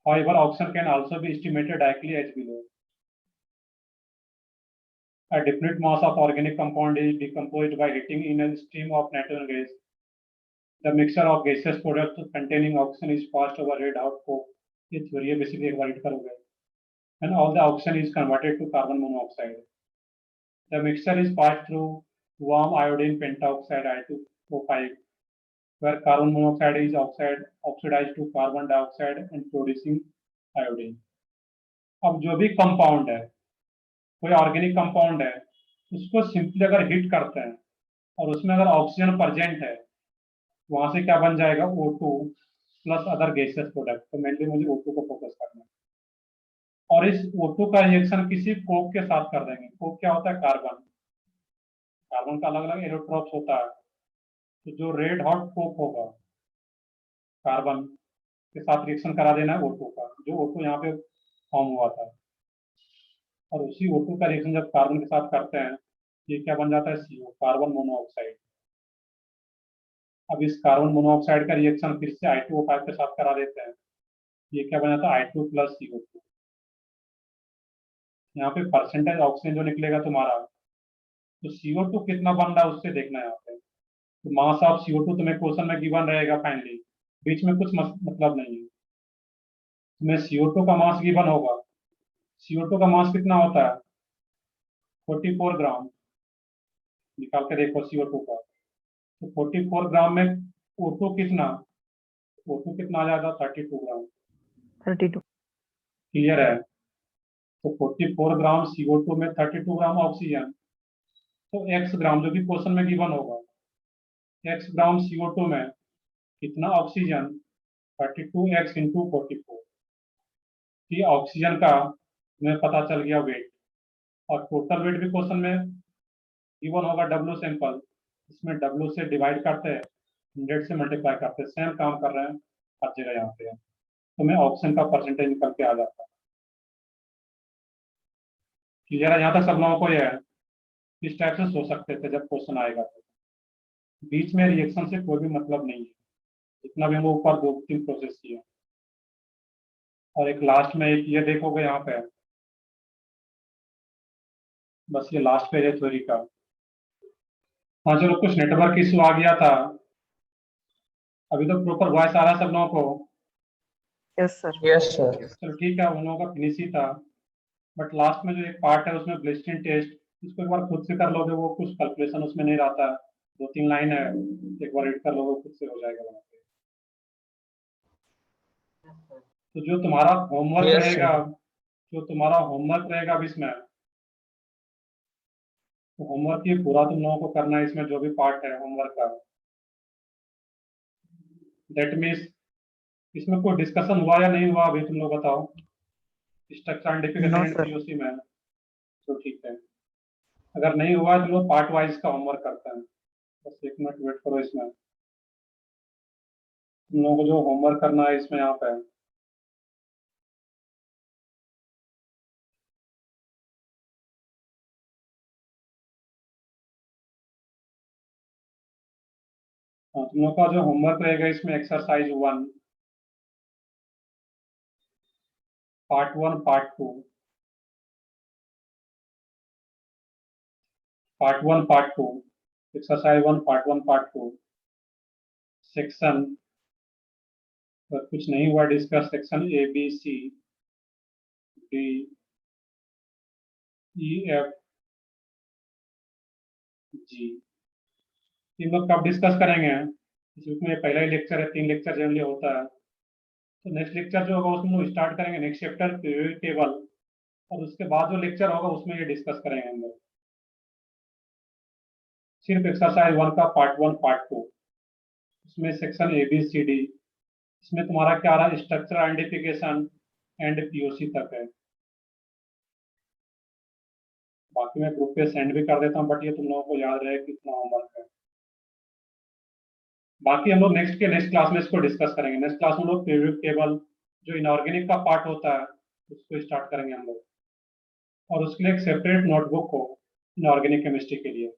However, oxygen can also be estimated directly as below. A definite mass of organic compound is decomposed by heating in a stream of nitrogen gas. The mixture of gaseous products containing oxygen is passed over red hot coke. ये theory है basically, एक बार read करोगे. And all the oxygen is converted to carbon monoxide. The mixture is passed through warm iodine pentoxide I2O5, where carbon monoxide is oxidized to carbon dioxide and producing iodine. अब जो भी compound है, कोई organic compound है, उसको simply अगर heat करते हैं और उसमें अगर ऑक्सीजन प्रेजेंट है, वहां से क्या बन जाएगा, O2 plus other gases product. तो मेनली मुझे O2 को फोकस करना है। और इस O2 का रिएक्शन किसी कोक के साथ कर देंगे। कोक क्या होता है, कार्बन। कार्बन का अलग अलग एलोट्रोप्स होता है। तो जो रेड हॉट कोक होगा, कार्बन के साथ रिएक्शन करा देना है O2 का, जो O2 यहाँ पे फॉर्म हुआ था। और उसी O2 का रिएक्शन जब कार्बन के साथ करते हैं, ये क्या बन जाता है, CO, कार्बन मोनोऑक्साइड। अब इस कार्बन मोनोऑक्साइड का रिएक्शन फिर से I2O5 के साथ करा देते हैं, ये क्या बन जाता है, I2 प्लस CO2। यहाँ पे परसेंटेज ऑक्सीजन जो निकलेगा तुम्हारा, तो CO2 कितना बन रहा है उससे देखना है यहाँ पे। तो मास ऑफ CO2 तुम्हें क्वेश्चन में गिवन रहेगा फाइनली, बीच में कुछ मतलब नहीं है। तुम्हें CO2 का मास गिवन होगा। CO2 का मास कितना होता है, 44 ग्राम। निकाल के देखो CO2 का, तो 44 ग्राम में O2 कितना, O2 कितना आ जाएगा, 32 ग्राम। 32। क्लियर है? तो 44 ग्राम CO2 में 32 ग्राम ऑक्सीजन, तो x ग्राम जो भी क्वेश्चन में गिवन होगा, x ग्राम CO2 में कितना ऑक्सीजन, 32x इंटू 44। कि ऑक्सीजन का तुम्हें पता चल गया वेट। और टोटल वेट भी क्वेश्चन में गिवन होगा, W सैंपल, इसमें W से डिवाइड करते हैं, 100 से मल्टीप्लाई करते हैं, सेम काम कर रहे हैं हर जगह यहाँ पे। तो मैं ऑक्सीजन का परसेंटेज निकल के आ जाता है। क्लियर है यहाँ तक सब लोगों को? ये है, इस टाइप से सोच सकते थे जब क्वेश्चन आएगा। तो बीच में रिएक्शन से कोई भी मतलब नहीं है, जितना भी हम ऊपर 2-3 प्रोसेस किए। और एक लास्ट में एक ये देखोगे यहाँ पे, बस ये लास्ट पेज है थ्योरी का। हाँ चलो, कुछ नेटवर्क इशू आ गया था। अभी तो प्रॉपर वॉइस आ रहा है सब लोगों को? Yes sir. Yes sir. चलो ठीक है, उन लोगों का फिनिश ही था। बट लास्ट में जो एक पार्ट है उसमें ब्लिस्टरिंग टेस्ट, इसको एक बार खुद से कर लोगे, वो कुछ कैलकुलेशन उसमें नहीं रहता है, 2-3 लाइन है, एक बार रीड कर लोगे खुद से हो जाएगा वहाँ पे। तो जो तुम्हारा होमवर्क Yes, रहेगा, जो तुम्हारा होमवर्क रहेगा अब इसमें, तो होमवर्क ये पूरा तुम लोगों को करना है। इसमें जो भी पार्ट है होमवर्क का, दैट मीन्स इसमें कोई डिस्कशन हुआ या नहीं हुआ अभी, तुम लोग बताओ। Structure and No, difficulty sir. POC में, तो ठीक है। अगर नहीं हुआ तो लोग पार्ट वाइज का होमवर्क करते हैं। बस 1 मिनट वेट करो, इसमें तुम लोगों को जो होमवर्क करना है इसमें यहाँ पे, हाँ, तुम लोग का जो होमवर्क रहेगा इसमें exercise 1, part 1, part 2, part 1, part 2, exercise 1, part 1, part 2, section, अगर कुछ नहीं हुआ डिस्कस, सेक्शन ABCDEFG, तीन लोग कब डिस्कस करेंगे? इस वीक में पहला ही लेक्चर है, 3 लेक्चर जनरली होता है। तो नेक्स्ट लेक्चर जो होगा उसमें स्टार्ट करेंगे नेक्स्ट चैप्टर पीरियोडिक टेबल, और उसके बाद जो लेक्चर होगा उसमें ये डिस्कस करेंगे हम लोग। सिर्फ एक्सरसाइज 1 का पार्ट 1 पार्ट 2, इसमें सेक्शन ABCD, इसमें तुम्हारा क्या आ रहा है, स्ट्रक्चर आइडेंटिफिकेशन एंड POC तक है। बाकी मैं ग्रुप पे सेंड भी कर देता हूँ, बट ये तुम लोगों को याद रहे कितना होमवर्क है। बाकी हम लोग नेक्स्ट क्लास में इसको डिस्कस करेंगे। नेक्स्ट क्लास में हम लोग पीरियोडिक टेबल जो इनऑर्गेनिक का पार्ट होता है उसको स्टार्ट करेंगे हम लोग, और उसके लिए एक सेपरेट नोटबुक हो इनऑर्गेनिक केमिस्ट्री के लिए।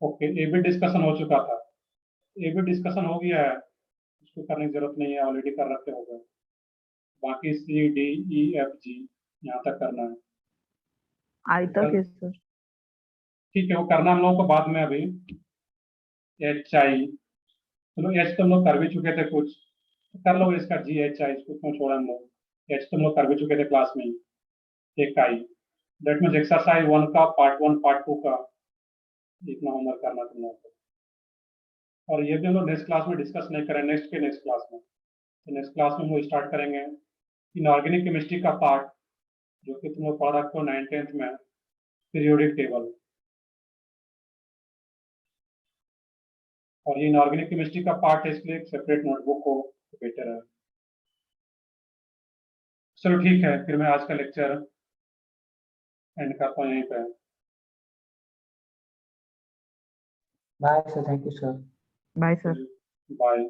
ओके, ये भी डिस्कशन हो चुका था, ये भी डिस्कशन हो गया है, उसको करने की जरूरत नहीं है, ऑलरेडी कर रखे हो गए। बाकी CDEFG यहाँ तक करना है। आई तक है सर। ठीक है, वो करना हम लोगों को बाद में। अभी HI, चलो H तो हम लोग कर भी चुके थे कुछ, तो कर लो इसका GHI, इसको क्यों छोड़ा हम लोग। H तो हम लोग कर भी चुके थे क्लास में ही। एक आई, दैट मीन्स एक्सरसाइज 1 का पार्ट 1 पार्ट 2 का इतना होमवर्क करना तुम लोगों को। और ये भी हम लोग नेक्स्ट क्लास में डिस्कस नहीं करें, नेक्स्ट क्लास में। तो नेक्स्ट क्लास में हम लोग स्टार्ट करेंगे इनऑर्गेनिक केमिस्ट्री का पार्ट, जो कि तुम लोग पढ़ रखते हो 9th-10th में, पीरियोडिक टेबल। और ये इनऑर्गेनिक केमिस्ट्री का पार्ट है, इसलिए एक सेपरेट नोटबुक हो तो बेटर है। चलो ठीक है, फिर मैं आज का लेक्चर एंड करता हूँ यहीं पे। Bye sir, thank you sir. Bye sir. Bye.